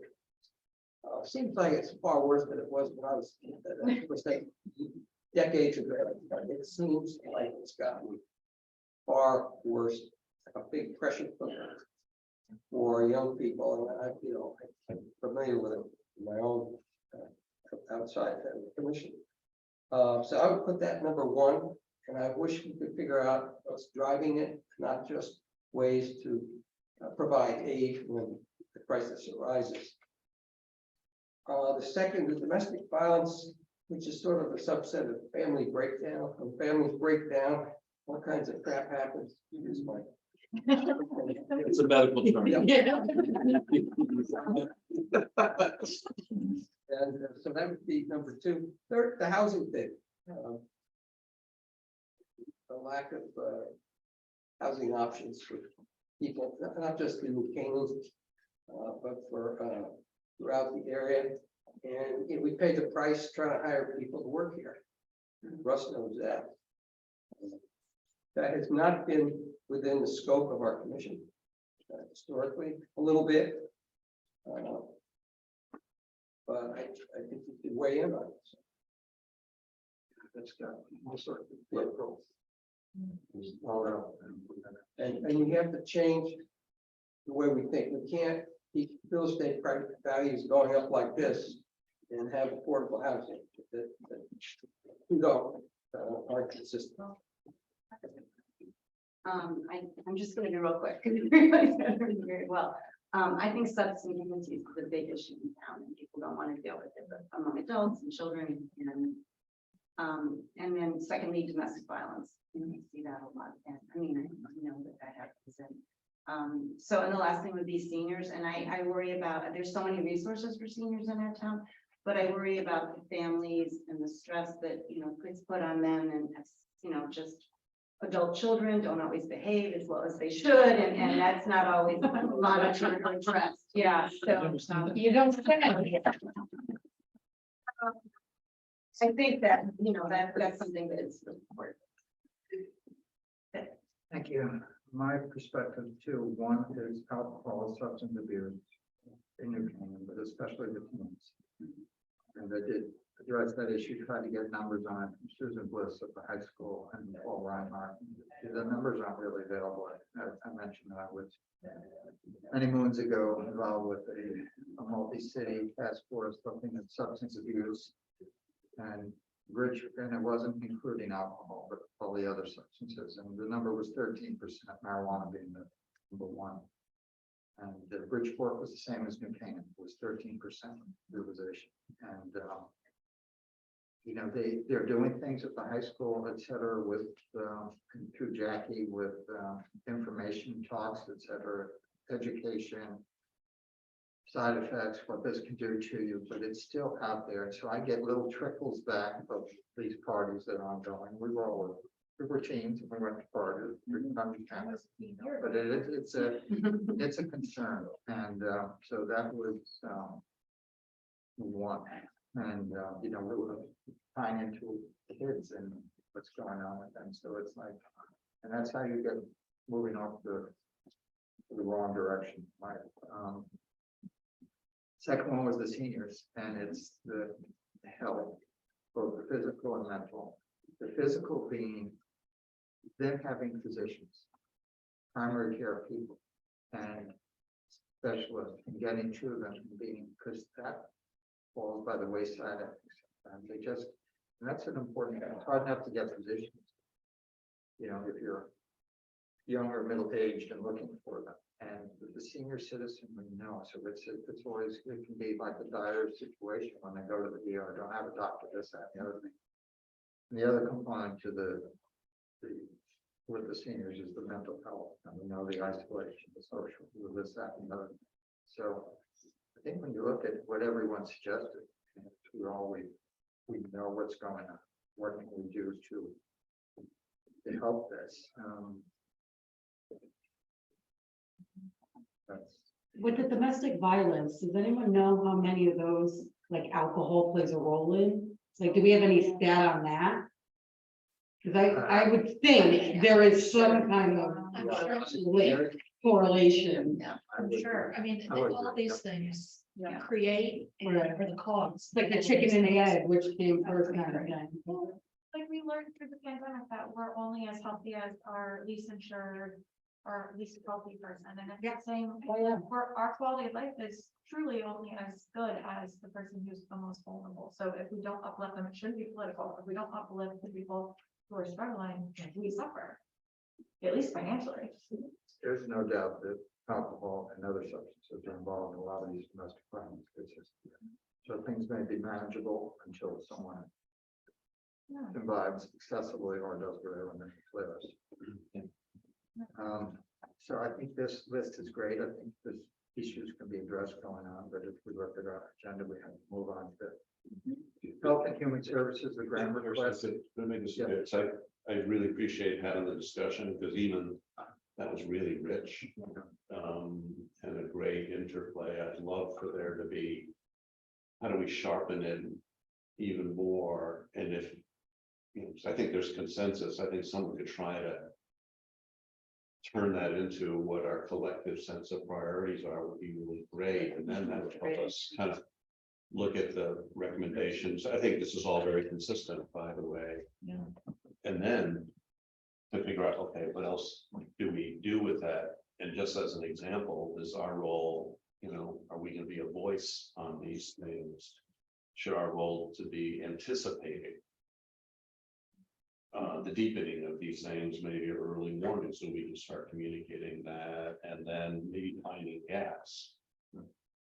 seems like it's far worse than it was when I was a kid. It was like decades ago. It seems like it's gotten far worse, like a big pressure cooker for young people, and I'm familiar with it in my own outside the commission. So I would put that number one, and I wish we could figure out what's driving it, not just ways to provide aid when the crisis arises. The second is domestic violence, which is sort of a subset of family breakdown. When families break down, all kinds of crap happens. Use my It's a medical term. And so that would be number two. Third, the housing thing. The lack of housing options for people, not just in Canaan, but for throughout the area. And we pay the price trying to hire people to work here. Russ knows that. That has not been within the scope of our commission historically, a little bit. But I think you could weigh in on it. That's got all sorts of political. And we have to change the way we think. We can't keep real estate values going up like this and have affordable housing. We don't. are consistent. I'm just gonna be real quick. Everybody's done very well. I think substance abuse is the big issue in town and people don't want to deal with it, but among adults and children and then secondly, domestic violence. And we see that a lot. And I mean, I know that happens. And so, and the last thing would be seniors. And I worry about, there's so many resources for seniors in our town, but I worry about the families and the stress that, kids put on them and, just adult children don't always behave as well as they should, and that's not always monitored or addressed. Yeah, so You don't say. I think that, that's something that is important. Thank you. My perspective too, one is alcohol, substance abuse in New Canaan, but especially the teens. And I did address that issue, try to get numbers on it from Susan Bliss at the high school and Paul Reinhardt. The numbers aren't really available. I mentioned that I was many moons ago involved with a multi-city task force looking at substance abuse and it wasn't including alcohol, but all the other substances. And the number was 13%, marijuana being the number one. And Bridgeport was the same as New Canaan, it was 13% legalization. And they're doing things at the high school, et cetera, with through Jackie with information talks, et cetera, education, side effects, what this can do to you, but it's still out there. So I get little trickles back of these parties that are ongoing. We were teens and we went to parties. But it's a concern, and so that was one. And we're tying into kids and what's going on with them. So it's like, and that's how you get moving off the wrong direction. Right. Second one was the seniors, and it's the health, both the physical and mental. The physical being them having physicians, primary care people, and specialists, and getting to them and being, because that falls by the wayside. And that's an important, it's hard enough to get physicians. If you're young or middle-aged and looking for them. And the senior citizen, we know, so it's always, it can be like a dire situation when they go to the ER, don't have a doctor, this, that, and the other thing. And the other component to with the seniors is the mental health, and we know the isolation, the social, this, that, and the other. So I think when you look at what everyone suggested, we know what's going on, what can we do to help this. With the domestic violence, does anyone know how many of those, like alcohol plays a role in? Like, do we have any stat on that? Because I would think there is some kind of I'm sure. link, correlation. Yeah, I'm sure. I mean, I would all agree. these things create Right. for the cause. Like the chicken and the egg, which came first kind of thing. Like we learned through the pandemic that we're only as healthy as our least insured or least healthy person. And it's the same, for our quality of life is truly only as good as the person who's the most vulnerable. So if we don't uplift them, it shouldn't be political. If we don't uplift the people who are struggling, we suffer, at least financially. There's no doubt that alcohol and other substances are involved in a lot of these domestic violence cases. So things may be manageable until someone imbibes excessively or does whatever and then flares. So I think this list is great. I think this issues can be addressed going on, but if we look at our agenda, we have to move on to Health and Human Services, the grant request. Let me just, I really appreciate having the discussion, because even that was really rich. And a great interplay. I'd love for there to be, how do we sharpen it even more? And if, so I think there's consensus. I think someone could try to turn that into what our collective sense of priorities are would be really great. And then that would help us kind of look at the recommendations. I think this is all very consistent, by the way. Yeah. And then to figure out, okay, what else do we do with that? And just as an example, is our role, are we going to be a voice on these things? Should our role to be anticipating the deepening of these things, maybe early warning, so we can start communicating that, and then maybe finding gaps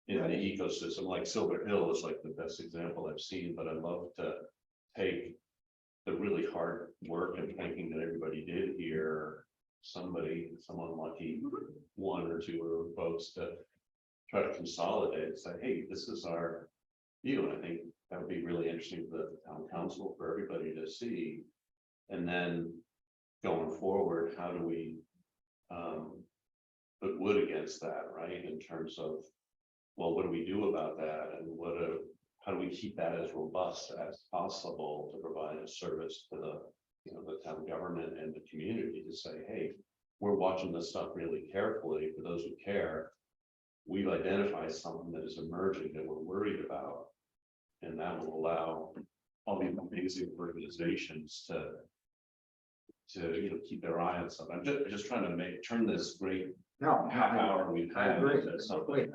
in the ecosystem, like Silver Hill is like the best example I've seen, but I'd love to take the really hard work and thinking that everybody did here, someone lucky, one or two of folks to try to consolidate and say, hey, this is our view. And I think that would be really interesting for the town council, for everybody to see. And then going forward, how do we put wood against that, right? In terms of, well, what do we do about that? And how do we keep that as robust as possible to provide a service to the town government and the community to say, hey, we're watching this stuff really carefully. For those who care, we've identified something that is emerging that we're worried about. And that will allow all these amazing organizations to keep their eye on something. I'm just trying to turn this great No, half hour we've I had agree. into something.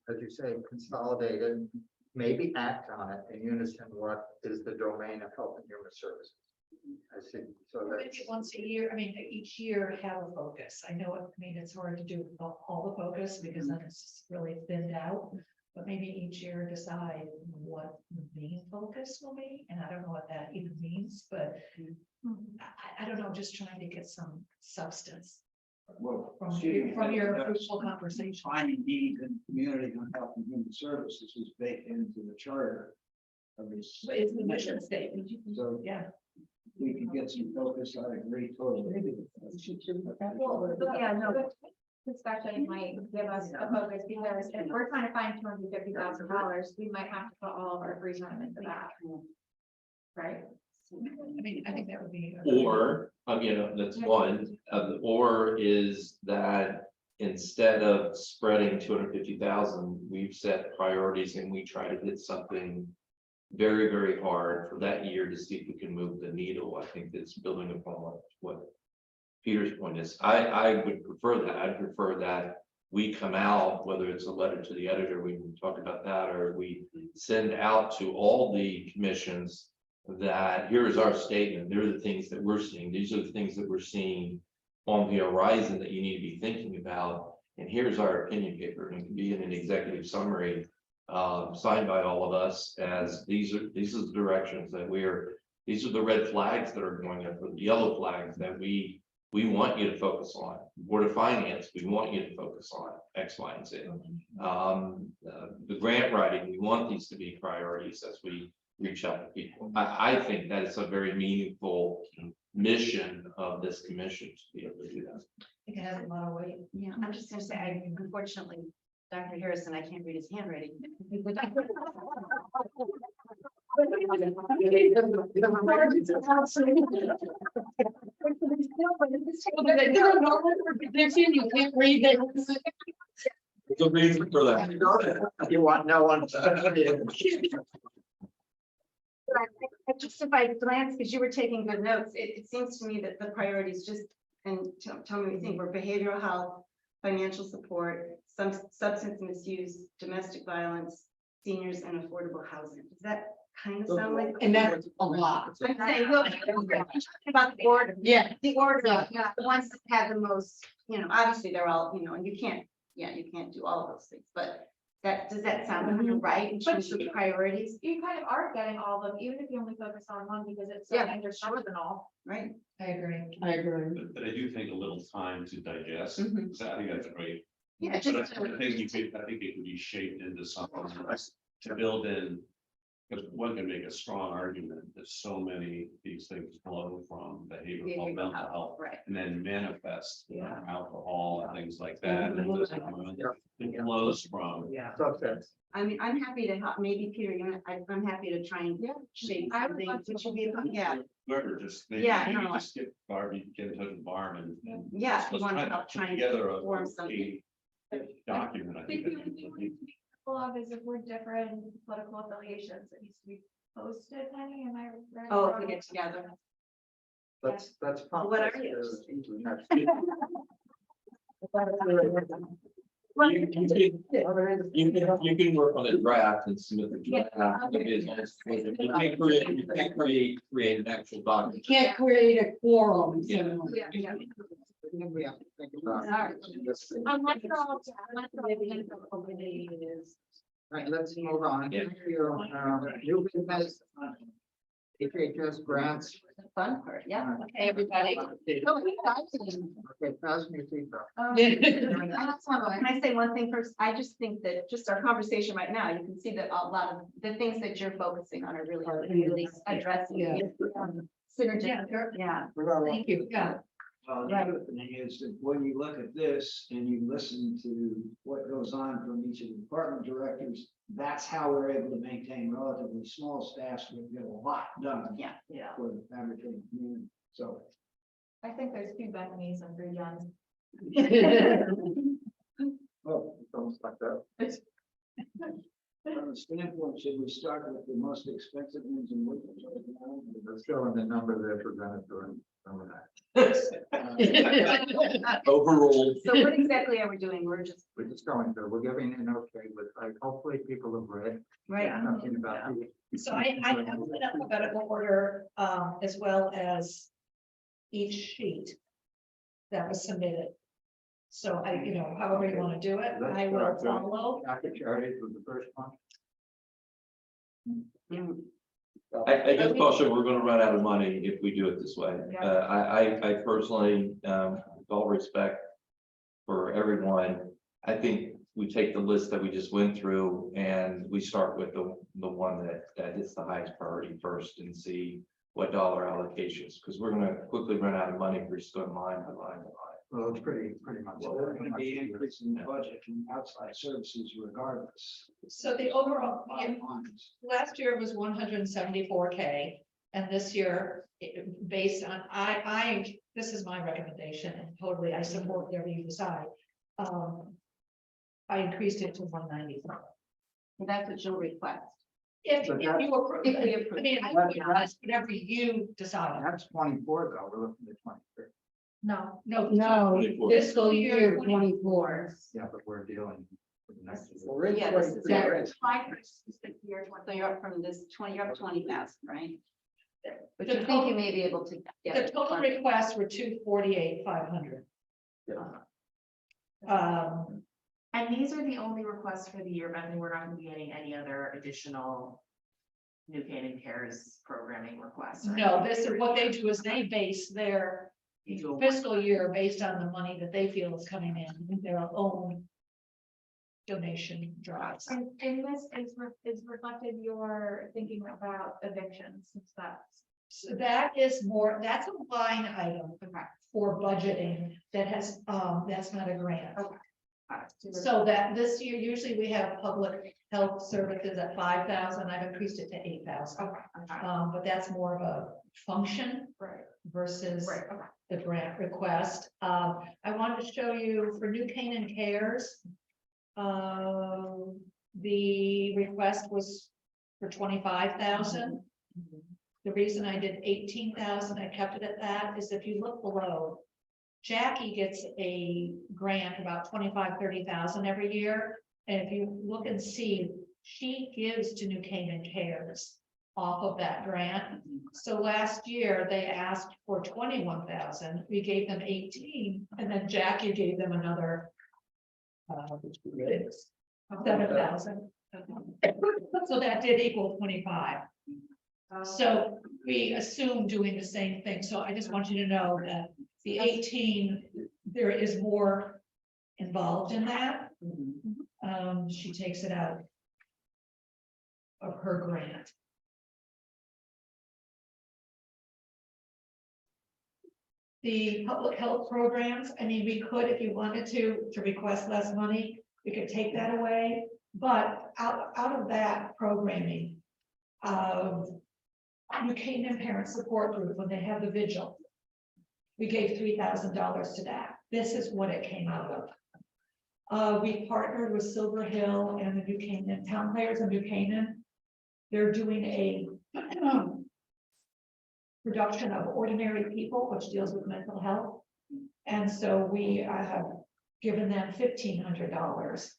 As you say, consolidated, maybe act on it in unison. What is the domain of health and human services? I see. So Maybe that's, once a year, I mean, each year have a focus. I know, it's hard to do all the focus because then it's just really thinned out. But maybe each year decide what the main focus will be, and I don't know what that even means, but I don't know, just trying to get some substance Well, from your fruitful conversation. Finding needs in the community on health and human services is baked into the charter of this. But it's the mission statement. So Yeah. we can get some focus, I agree totally. Well, yeah, no, this discussion might give us a focus, because if we're trying to find $250,000, we might have to put all of our free time into that. Right? I mean, I think that would be. Or, that's one, or is that instead of spreading 250,000, we've set priorities and we try to hit something very, very hard for that year to see if we can move the needle. I think that's building upon what Peter's point is. I would prefer that. I'd prefer that we come out, whether it's a letter to the editor, we can talk about that, or we send out to all the commissions that here is our statement. There are the things that we're seeing. These are the things that we're seeing on the horizon that you need to be thinking about. And here's our opinion paper, and it can be in an executive summary signed by all of us as these are the directions that these are the red flags that are going up, or the yellow flags that we want you to focus on. Board of Finance, we want you to focus on X, Y, and Z. The grant writing, we want these to be priorities as we reach out to people. I think that it's a very meaningful mission of this commission to be able to do that. I think it has a lot of weight. Yeah, I'm just gonna say, unfortunately, Dr. Harrison, I can't read his handwriting. You can't read it. There's a reason for that. you want no one to. Just if I glance, because you were taking good notes, it seems to me that the priorities just, and tell me what you think, were behavioral health, financial support, some substance misuse, domestic violence, seniors, and affordable housing. Does that kind of sound like? And that's a lot. I'm saying, look, about the order. Yeah. The order, the ones that have the most, obviously they're all, and you can't do all of those things, but does that sound right in terms of priorities? You kind of are getting all of them, even if you only focus on one, because it's so Yeah, intertwined. Right. I agree. I agree. But I do think a little time to digest, Mhm. so I think that's a great. Yeah, But just. I think it could be shaped into something to build in. Because one can make a strong argument that so many of these things flow from behavioral health, mental health, Right. and then manifest in Yeah. alcohol and things like that. And it flows from. Yeah. Substance. I mean, I'm happy to help, maybe Peter, I'm happy to try and shape I would something, love to which would be, yeah, Whoever, just maybe Yeah, maybe no. just get Barb, you can get in touch with Barb and. yeah, if you let's want try to help put try and together a form something. document. I I think think the that only thing we need to be careful of is if we're different political affiliations, it needs to be posted, Penny, am I right? Oh, if we get together. Let's pump. What are this you? to- You can work on a draft and submit the draft. You can't create an actual You document. can't create a quorum. Yeah. so- Unless you're all, unless you're all is. Right, let's move on. Yeah. New business. HHS grants. Fun part, yeah. Hey, everybody. Okay, pass me feedback. Can I say one thing first? I just think that just our conversation right now, you can see that a lot of the things that you're focusing on are really addressing. Yeah. Synergy, yeah. Thank you, yeah. The other thing is that when you look at this and you listen to what goes on from each of the department directors, that's how we're able to maintain relatively small staffs. We get a lot done. Yeah. For the fabricating community. So I think there's two Bethany's and three Johns. Oh, it's almost like that. from the standpoint, should we start with the most expensive ones and work? They're showing the number they're presented to some of that. Overruled. So what exactly are we doing? We're just, We're just going through, we're giving an okay, but like, hopefully people have read right. something about the. So I put up alphabetical order, as well as each sheet that was submitted. So however you want to do it, I will follow. Dr. Charities was the first one. I just caution, we're gonna run out of money if we do it this way. Yeah. I personally, with all respect for everyone, I think we take the list that we just went through and we start with the one that is the highest priority first and see what dollar allocations, because we're gonna quickly run out of money if we're just going line by line by line. Well, it's pretty much. Well, we're gonna be increasing the budget from outside services regardless. So the overall, Bottom lines. last year was 174K, and this year, based on, this is my recommendation, and totally I support whatever you decide. I increased it to 195. That's what you'll request. If But you approve, if we approve. I mean, I That's- would ask whatever you decide. That's 24 though, we're looking at 23. No. No, 24. fiscal year 24. Yeah, but we're dealing. with the next year. Well, we're in Yeah, this is 23. it. So you're up from this 20, you're up 20,000, right? But The you think you may be able to get. The total requests were 248,500. And these are the only requests for the year, Bethany. We're not gonna be getting any other additional New Canaan Cares programming requests. or No, anything. this is what they do is they base their fiscal year based on the money that they feel is coming in, their own donation drives. And this is reflected your thinking about evictions and stuff. So that is more, that's a line item for budgeting that has, that's not a grant. Okay. So that this year, usually we have public health services at 5,000, I've increased it to 8,000. Okay, But that's more of a function right, versus right, okay. the grant request. I wanted to show you for New Canaan Cares. The request was for 25,000. The reason I did 18,000, I kept it at that, is if you look below, Jackie gets a grant about 25,000-30,000 every year. And if you look and see, she gives to New Canaan Cares off of that grant. So last year they asked for 21,000, we gave them 18, and then Jackie gave them another 7,000. So that did equal 25. So we assume doing the same thing. So I just want you to know that the 18, there is more involved in that. She takes it out of her grant. The public health programs, I mean, we could, if you wanted to request less money, we could take that away. But out of that programming, New Canaan Parent Support Group, when they have the vigil, we gave $3,000 to that. This is what it came out of. We partnered with Silver Hill and the New Canaan Town Players of New Canaan. They're doing a production of Ordinary People, which deals with mental health. And so we have given them $1,500,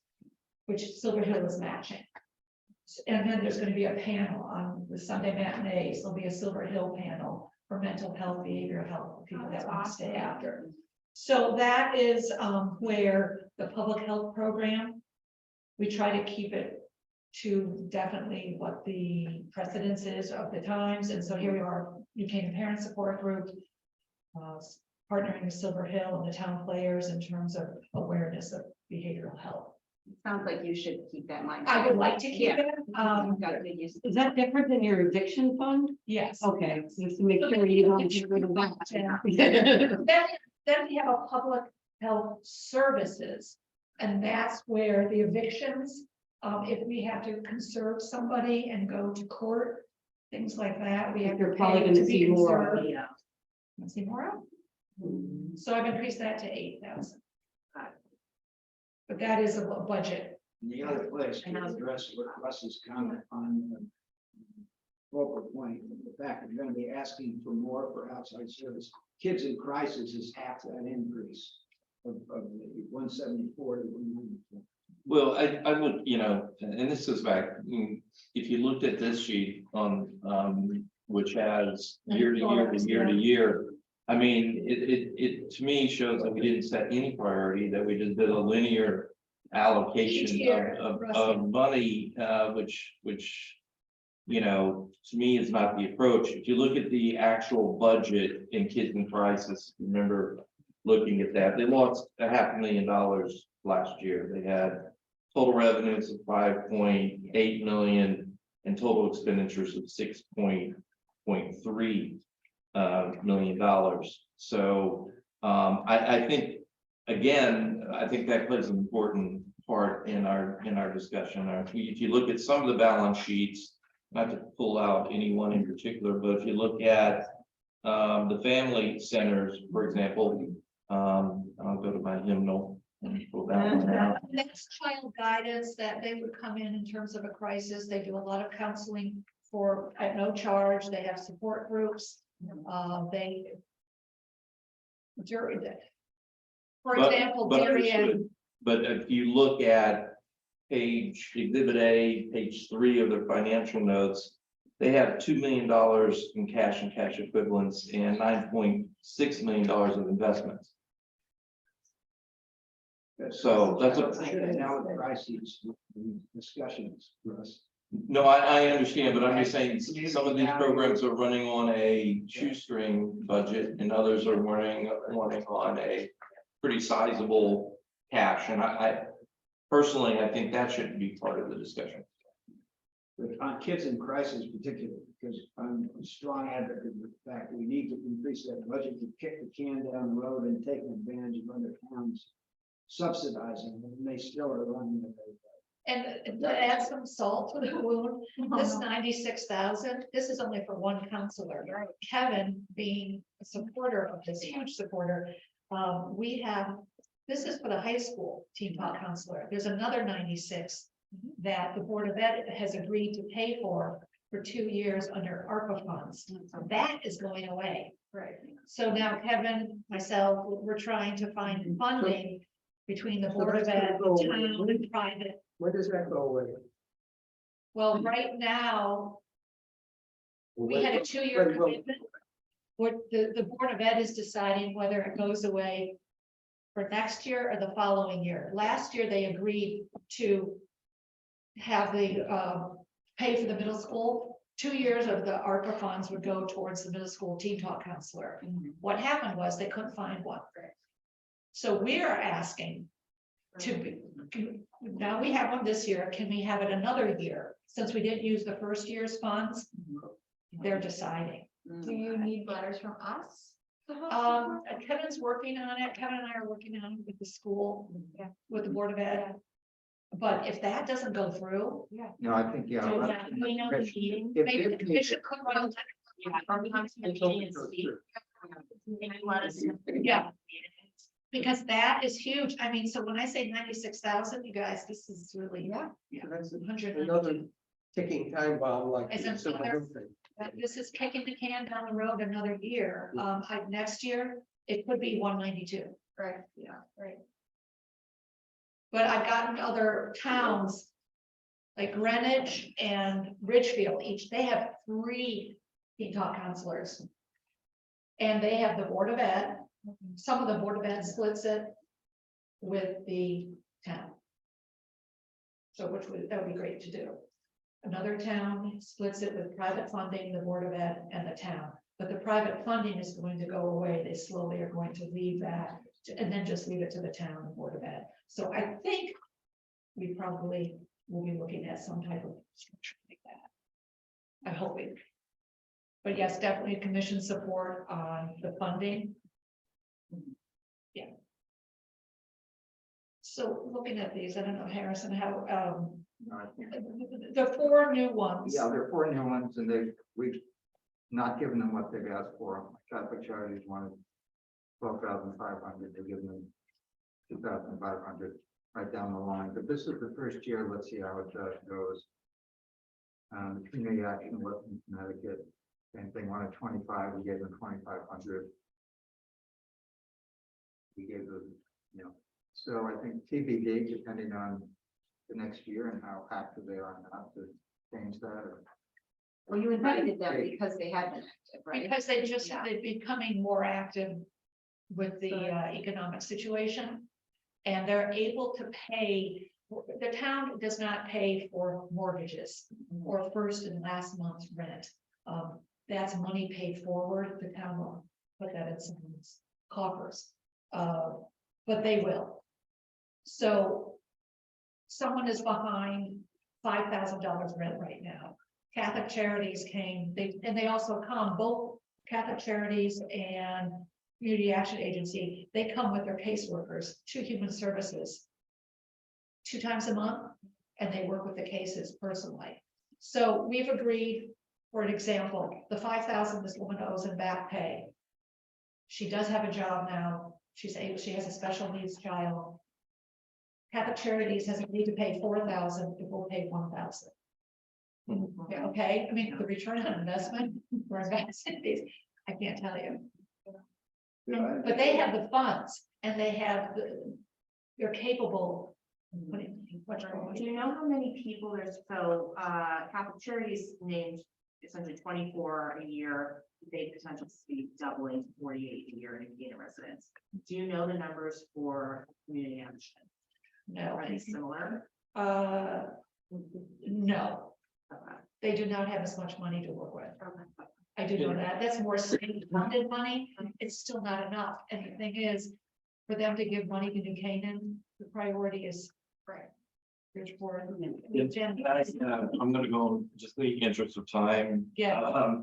which Silver Hill is matching. And then there's gonna be a panel on the Sunday matinees, there'll be a Silver Hill panel for mental health, behavioral health, for people that want to stay after. So that is where the public health program, we try to keep it to definitely what the precedence is of the times. And so here we are, UK Parent Support Group, partnering with Silver Hill and the town players in terms of awareness of behavioral health. Sounds like you should keep that in mind. I would like to keep Yeah. it. Got a big use. Is that different than your eviction fund? Yes. Okay, just to make sure you don't get rid of that. Then we have a public health services, and that's where the evictions, if we have to conserve somebody and go to court, things like that, we have. You're to probably pay gonna to be see more. conserved. Want to see more of? So I've increased that to 8,000. But that is a budget. The other place to address what Russ's comment on the focal point, the fact that we're gonna be asking for more for outside service. Kids in crisis is half that increase of the 174 to 194. Well, I would, you know, and this goes back, if you looked at this sheet on, which has year to year to year to year. I mean, it to me shows that we didn't set any priority, that we just did a linear allocation year, of money, which, you know, to me is not the approach. If you look at the actual budget in Kids in Crisis, remember looking at that, they lost $500,000 last year. They had total revenues of 5.8 million and total expenditures of $6.3 million. So I think, again, I think that plays an important part in our discussion. If you look at some of the balance sheets, not to pull out any one in particular, but if you look at the family centers, for example, I'll go to my hymnal and pull that one out. Next child guidance that they would come in terms of a crisis. They do a lot of counseling for at no charge. They have support groups. For example, But Darien, understood. But if you look at exhibit A, page 3 of their financial notes, they have $2 million in cash and cash equivalents and $9.6 million of investments. So that's a. Now the crises discussions, Russ. No, I understand, but I'm just saying, some of these programs are running on a shoestring budget and others are running on a pretty sizable cash. And I personally, I think that should be part of the discussion. But on kids in crisis particularly, because I'm a strong advocate of the fact that we need to increase that budget to kick the can down the road and taking advantage of other towns subsidizing, and they still are running it. and to add some salt to the wound, this 96,000, this is only for one counselor. Kevin being a supporter of this, huge supporter, we have, this is for the high school team talk counselor. There's another 96 that the Board of Ed has agreed to pay for 2 years under ARPA funds. That is going away. Right. So now Kevin, myself, we're trying to find funding between the So Board of that's Ed, gonna go the away. town, and private. Where does that go away? Well, right now, we had a 2-year Wait, well- commitment. What the Board of Ed is deciding whether it goes away for next year or the following year. Last year, they agreed to have the, pay for the middle school. 2 years of the ARPA funds would go towards the middle school team talk counselor. What happened was they couldn't find one. So we are asking to be, now we have one this year, can we have it another year? Since we didn't use the first year's funds, they're deciding. Do you need letters from us? to help support? Kevin's working on it. Kevin and I are working on it with the school, with the Board of Ed. But if that doesn't go through, No, I think, yeah. So that we know the meeting. If- maybe the if- commission could run. Yeah, or we come to the meeting and speak. And let us know. Yeah. Because that is huge. I mean, so when I say 96,000, you guys, this is really, So that's 100. another ticking time bomb like. It's the Silver another- Hill thing. This is kicking the can down the road another year. Next year, it could be 192. Right, yeah, right. but I've gotten other towns. Like Greenwich and Ridgefield, they have 3 teen talk counselors. And they have the Board of Ed, some of the Board of Ed splits it with the town. So that would be great to do. Another town splits it with private funding, the Board of Ed and the town, but the private funding is going to go away. They slowly are going to leave that and then just leave it to the town and Board of Ed. So I think we probably will be looking at some type of structure like that. I'm hoping. But yes, definitely commission support on the funding. Yeah. So looking at these, I don't know, Harrison, how, No, I think- the 4 new ones. Yeah, there are 4 new ones and we've not given them what they've asked for. Catholic Charities wanted 12,500, they've given them 2,500 right down the line, but this is the first year, let's see how it goes. Community Action West in Connecticut, same thing, wanted 25, we gave them 2,500. We gave them, so I think TBD, depending on the next year and how active they are not to change that. Or, Well, you invited them because they had been active, right? Because they're becoming more active with the economic situation. And they're able to pay, the town does not pay for mortgages or first and last month's rent. That's money paid forward, the town will put that in someone's coffers. But they will. So someone is behind $5,000 rent right now. Catholic Charities came, they also come, both Catholic Charities and Community Action Agency, they come with their caseworkers to Human Services 2 times a month, and they work with the cases personally. So we've agreed, for an example, the $5,000 this woman owes in back pay. She does have a job now. She has a special needs child. Catholic Charities has agreed to pay $4,000 if we'll pay $1,000. Yeah, okay, I mean, the return on investment for investing these, I can't tell you. But they have the funds and they're capable. Do you know how many people there's, Catholic Charities named essentially 24 a year, they potentially be doubling to 48 a year in Gaina residents. Do you know the numbers for community action? No, Are they similar? no, Okay. they do not have as much money to work with. Okay. I do know that. That's more state funded money. It's still not enough. And the thing is, for them to give money to New Canaan, the priority is. Right. Bridgeport. I'm gonna go just in the interest of time. Yeah.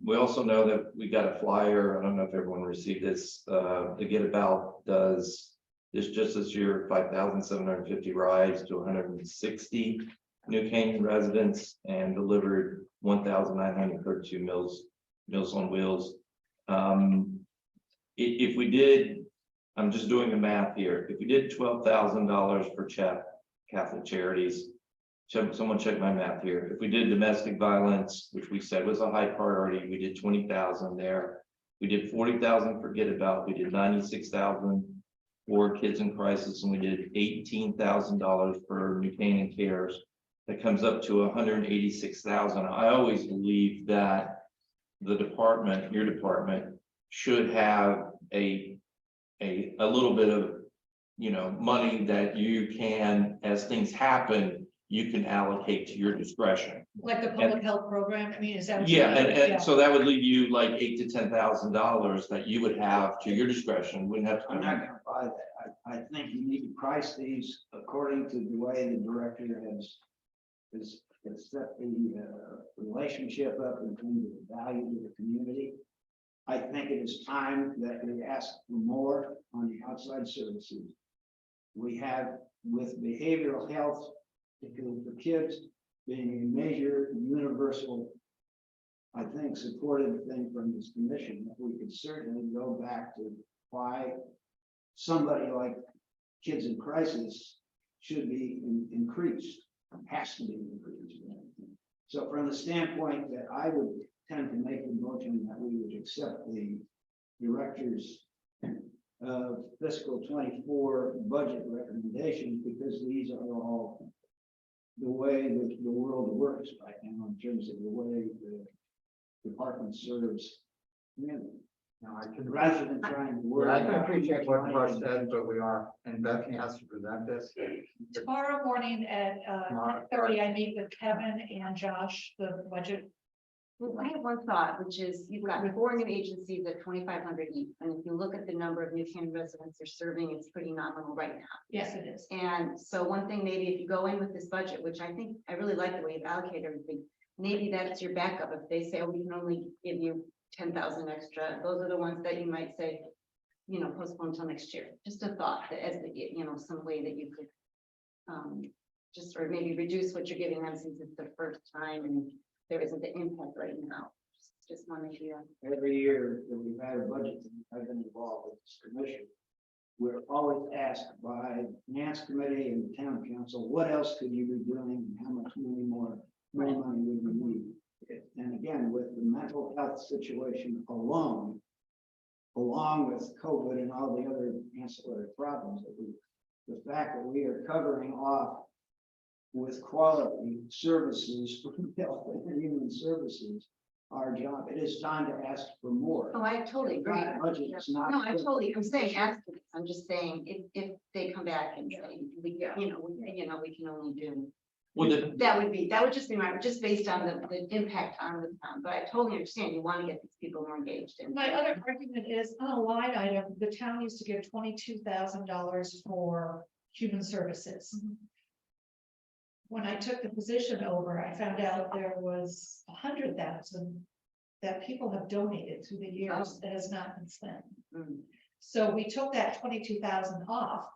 We also know that we got a flyer. I don't know if everyone received this. The Get About does this just this year, 5,750 rides to 160 New Canaan residents and delivered 1,932 meals on wheels. If we did, I'm just doing the math here. If we did $12,000 for Catholic Charities, someone check my math here. If we did domestic violence, which we said was a high priority, we did 20,000 there. We did 40,000 for Get About. We did 96,000 for Kids in Crisis, and we did $18,000 for New Canaan Cares. That comes up to 186,000. I always believe that the department, your department, should have a little bit of, money that you can, as things happen, you can allocate to your discretion. Like the public health program, I mean, is that? what Yeah, you mean? and so that would leave you like $8,000 to $10,000 that you would have to your discretion. Wouldn't have to. I'm not gonna buy that. I think you need to price these according to the way the director has set the relationship up in terms of the value to the community. I think it is time that we ask for more on the outside services. We have with behavioral health, particularly for kids, being a major universal, I think, supported thing from this commission. We could certainly go back to why somebody like Kids in Crisis should be increased, has to be increased. So from the standpoint that I would tend to make the motion that we would accept the director's fiscal 24 budget recommendations, because these are all the way that the world works right now in terms of the way the department serves community. Now, I can, Rather than trying to work. I can appreciate what Russ said, but we are, and Bethany has to present this. Tomorrow morning at Tomorrow. 10:30, I meet with Kevin and Josh, the budget. Well, I have one thought, which is you've got 4 new agencies at 2,500 each, and if you look at the number of New Canaan residents they're serving, it's pretty nominal right now. Yes, it is. And so one thing, maybe if you go in with this budget, which I think, I really like the way you've allocated everything, maybe that's your backup. If they say, oh, we can only give you 10,000 extra, those are the ones that you might say, you know, postpone until next year. Just a thought that as the, you know, some way that you could just, or maybe reduce what you're giving them since it's the first time and there isn't the impact right now. Just want to hear. Every year that we've had a budget, I've been involved with this commission. We're always asked by the finance committee and the town council, what else could you be doing? And how much more money would we need? And again, with the mental health situation alone, along with COVID and all the other ancillary problems that the fact that we are covering off with quality services for health and human services, our job, it is time to ask for more. Oh, I totally agree. Budget is not. No, I'm saying ask for this. I'm just saying if they come back and say, we, you know, we can only do. Well, That would just be just based on the impact on the town, but I totally understand you want to get these people more engaged in. My other argument is on a line item, the town used to give $22,000 for human services. When I took the position over, I found out there was 100,000 that people have donated through the years that has not been spent. Mm. So we took that 22,000 off,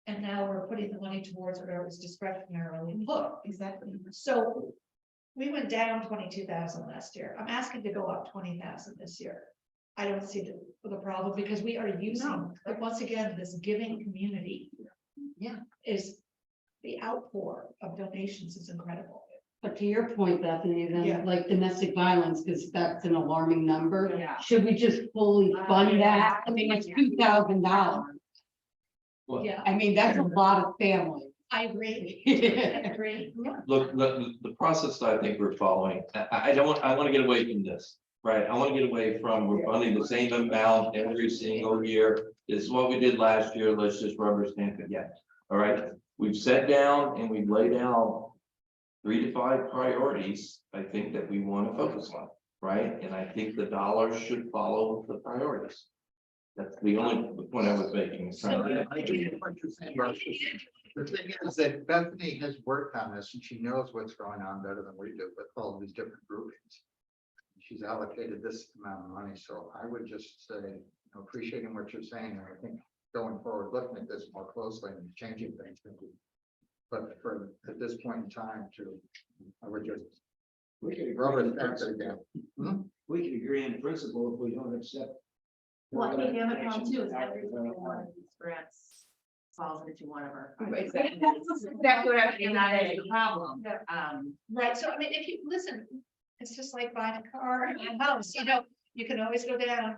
and now we're putting the money towards whatever was discretionarily put. Exactly. So we went down 22,000 last year. I'm asking to go up 20,000 this year. I don't see the problem because we are using, No. but once again, this giving community. Yeah. Is the outpour of donations is incredible. But to your point, Bethany, Yeah. then like domestic violence, because that's an alarming number. Yeah. Should we just fully fund that? I mean, it's $2,000. Well, Yeah, I mean, that's a lot of families. I agree. I agree. look, the process that I think we're following, I want to get away from this, right? I want to get away from we're funding the same amount every single year. This is what we did last year. Let's just rubber stamp it again. All right, we've sat down and we've laid out 3 to 5 priorities, I think that we want to focus on, right? And I think the dollars should follow the priorities. That's the only point I was making. I get what you're saying, Russ. The thing is that Bethany has worked on this and she knows what's going on better than we do with all these different groupings. She's allocated this amount of money, so I would just say, you know, appreciating what you're saying, and I think going forward, looking at this more closely and changing things. But for, at this point in time I would just. We could Rubber agree in stamp it principle. again. We could agree in principle if we don't accept. Well, I think the other problem Actions too is out every of, single one of these grants falls into one of our. Exactly. That's exactly what I mean. That is the problem. Right, so I mean, if you listen, it's just like buying a car and a house, you know, you can always go down.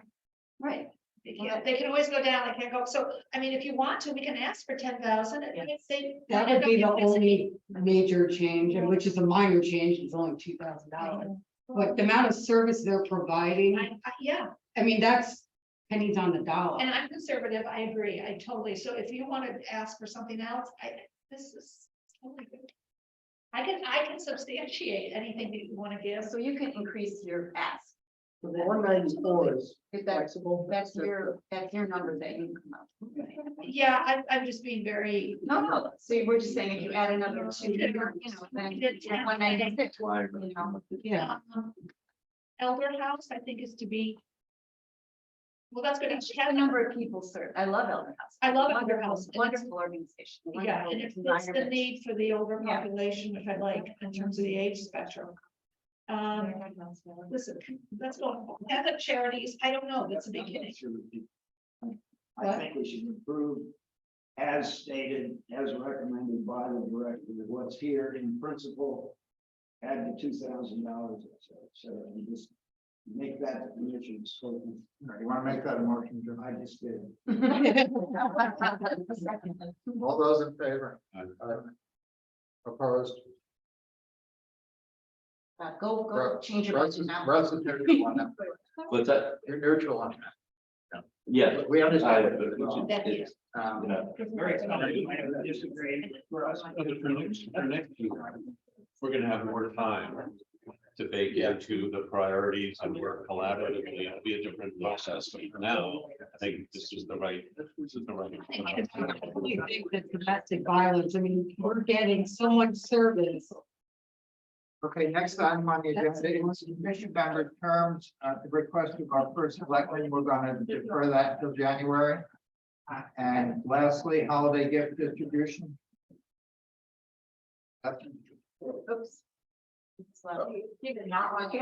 Right. They can always go down, they can't go, so, I mean, if you want to, we can ask for 10,000 and if they. That would be the only major change, and which is a minor change, it's only $2,000. But the amount of service they're providing, Yeah, I mean, that's pennies on the dollar. and I'm conservative, I agree, I totally, so if you want to ask for something else, this is totally good. I can substantiate anything that you want to give. So you can increase your ask. The 194 is If that's, flexible. that's your number that you come up with. Yeah, I'm just being very. No, so we're just saying if you add another 2, you know, then 196. You know. Yeah, Elder House, I think is to be. Well, that's good. The number of people served. I love Elder House. I love Elder Wonderful, House, and it's- wonderful organization. Yeah, wonderful and it fits the environment. need for the older Yeah. population, which I like in terms of the age spectrum. Listen, let's go, other charities, I don't know, that's a beginning. I think we should improve as stated, as recommended by the director, what's here in principle. Add the $2,000, so and just make that the commission, so. You want to make that a motion, Jim? I just did. All those in favor? Aye. Opposed? Go change your Russ budget is now. Russ is neutral on that. What's that? You're neutral on Yeah. that. We understand. I- but it's, Um, you know, We're gonna have more time to bake into the priorities and work collaboratively. It'll be a different process, but for now, I think this is the right. We think that domestic violence, I mean, we're getting so much service. Okay, next item on the agenda is commission member terms, the request of our first selectman, we're gonna defer that until January. And lastly, holiday gift distribution. Oops. You did not want to.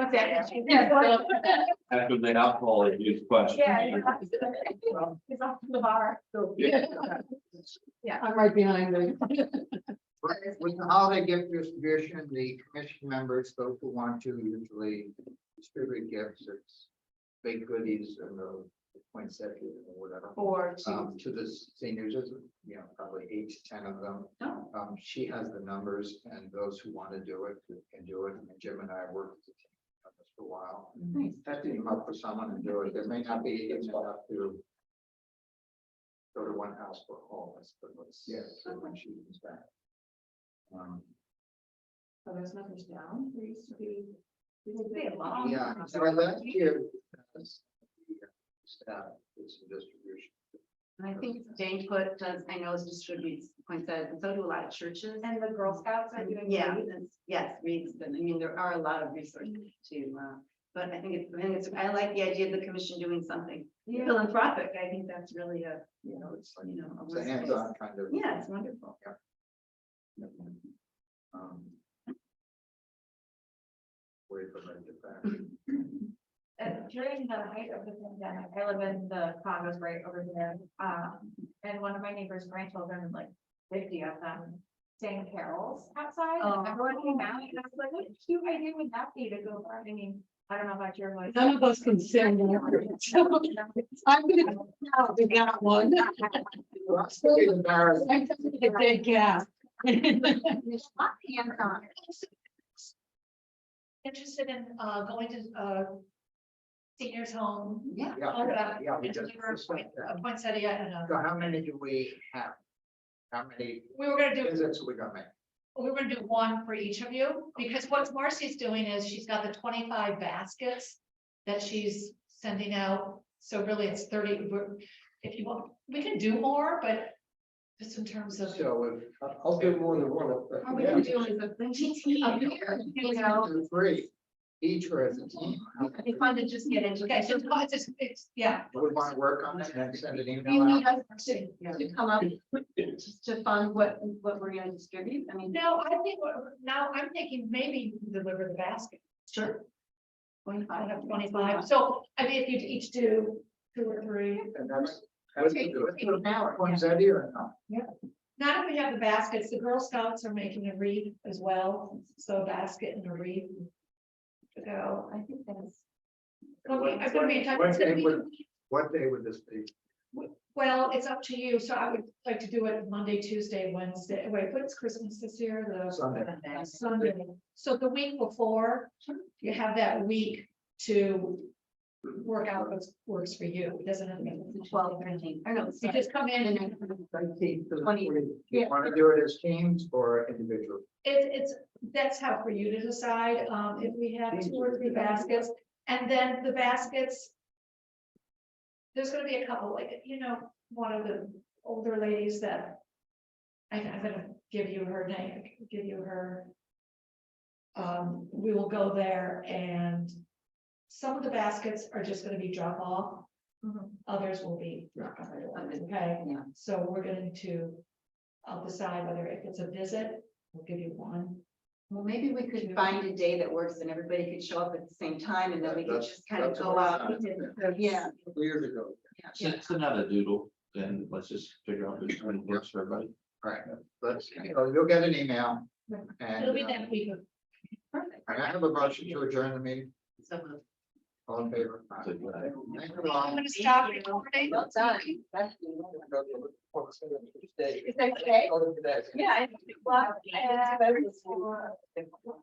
after the alcohol abuse question. Yeah. It's off the bar. I'm right behind them. With the holiday gift distribution, the commission members, those who want to usually distribute gifts, it's big goodies and the poinsettia or whatever. Or To the seniors, there's, probably 8 to 10 of them. Oh. She has the numbers and those who want to do it can do it. And Jim and I worked as a team on this for a while. That didn't come up for someone to do it. There may not be enough to go to one house for all this, but let's see when she comes back. So there's numbers down. There used to be. There used to be a lot. Yeah, so I last year. Staff is some distribution. I think Dane put does, I know, distributes poinsettias, and so do a lot of churches. And the Girl Scouts are doing. Yeah, great. yes, reads, but I mean, there are a lot of resources to, but I think I like the idea of the commission doing something philanthropic. I think that's really a, It's like, you know, a it's a worst hands-on case. kind of. Yeah, it's wonderful. Way for them to get back. During the height of the pandemic, I live in the condos right over there. And one of my neighbor's grandchildren, like 50 of them, sang carols outside. Oh. And everyone came out and I was like, what a cute idea would that be to go bar? I mean, I don't know about your voice. None of us can sing. I'm gonna, we got one. It's embarrassing. I'm a big cat. Interested in going to seniors home. Yeah. Yeah, we just. A poinsettia and So how many do we have? How many we were gonna do, visits are we gonna make? we were gonna do one for each of you, because what Marcy's doing is she's got the 25 baskets that she's sending out. So really it's 30, if you want, we can do more, but just in terms of. So I'll do more than one. All we can do is a team up here, you know. 3, each or as a team. It'd be fun to just get into. Okay, so it's, yeah. Do we want to work on it and send an You email need out? us to come up to fund what we're gonna distribute. I mean, No, I think, now I'm thinking maybe deliver the basket. sure. I 25. have 25, so I mean, if you each do 2 or 3. And that's. Take an hour, yeah. Poinsettia or not? Now that we have the baskets, the Girl Scouts are making a wreath as well, so a basket and a wreath. To go. I think that's. I'm gonna be in touch. What day would this be? Well, it's up to you, so I would like to do it Monday, Tuesday, Wednesday, wait, what's Christmas this year, the Sunday. Sunday, so the week before, you have that week to. Work out what works for you, it doesn't have to be 12, 13. I know. you just come in and 20. You want to do it as teams or individual? it's, that's how for you to decide, if we have 2 or 3 baskets, and then the baskets. There's gonna be a couple, like, one of the older ladies that. I'm gonna give you her name, give you her. We will go there and. Some of the baskets are just gonna be drop off. Others will be drop off, okay? Yeah. So we're going to. I'll decide whether if it's a visit, we'll give you one. Well, maybe we could find a day that works and everybody could show up at the same time and then we could That's- just kind of that's go what out. I'm saying. Yeah. Years ago. Send out a doodle, then let's just figure out which one works for everybody. All right, you'll get an email. And It'll be that week of. Perfect. I have a motion to adjourn the meeting. So moved. All in favor? I'm gonna stop recording. Well done. Is that okay? today? Yeah.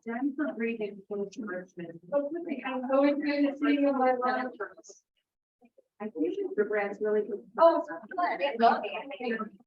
Done for breathing. I'm going to see you on my lunch. I think the brand's really good. Oh, good.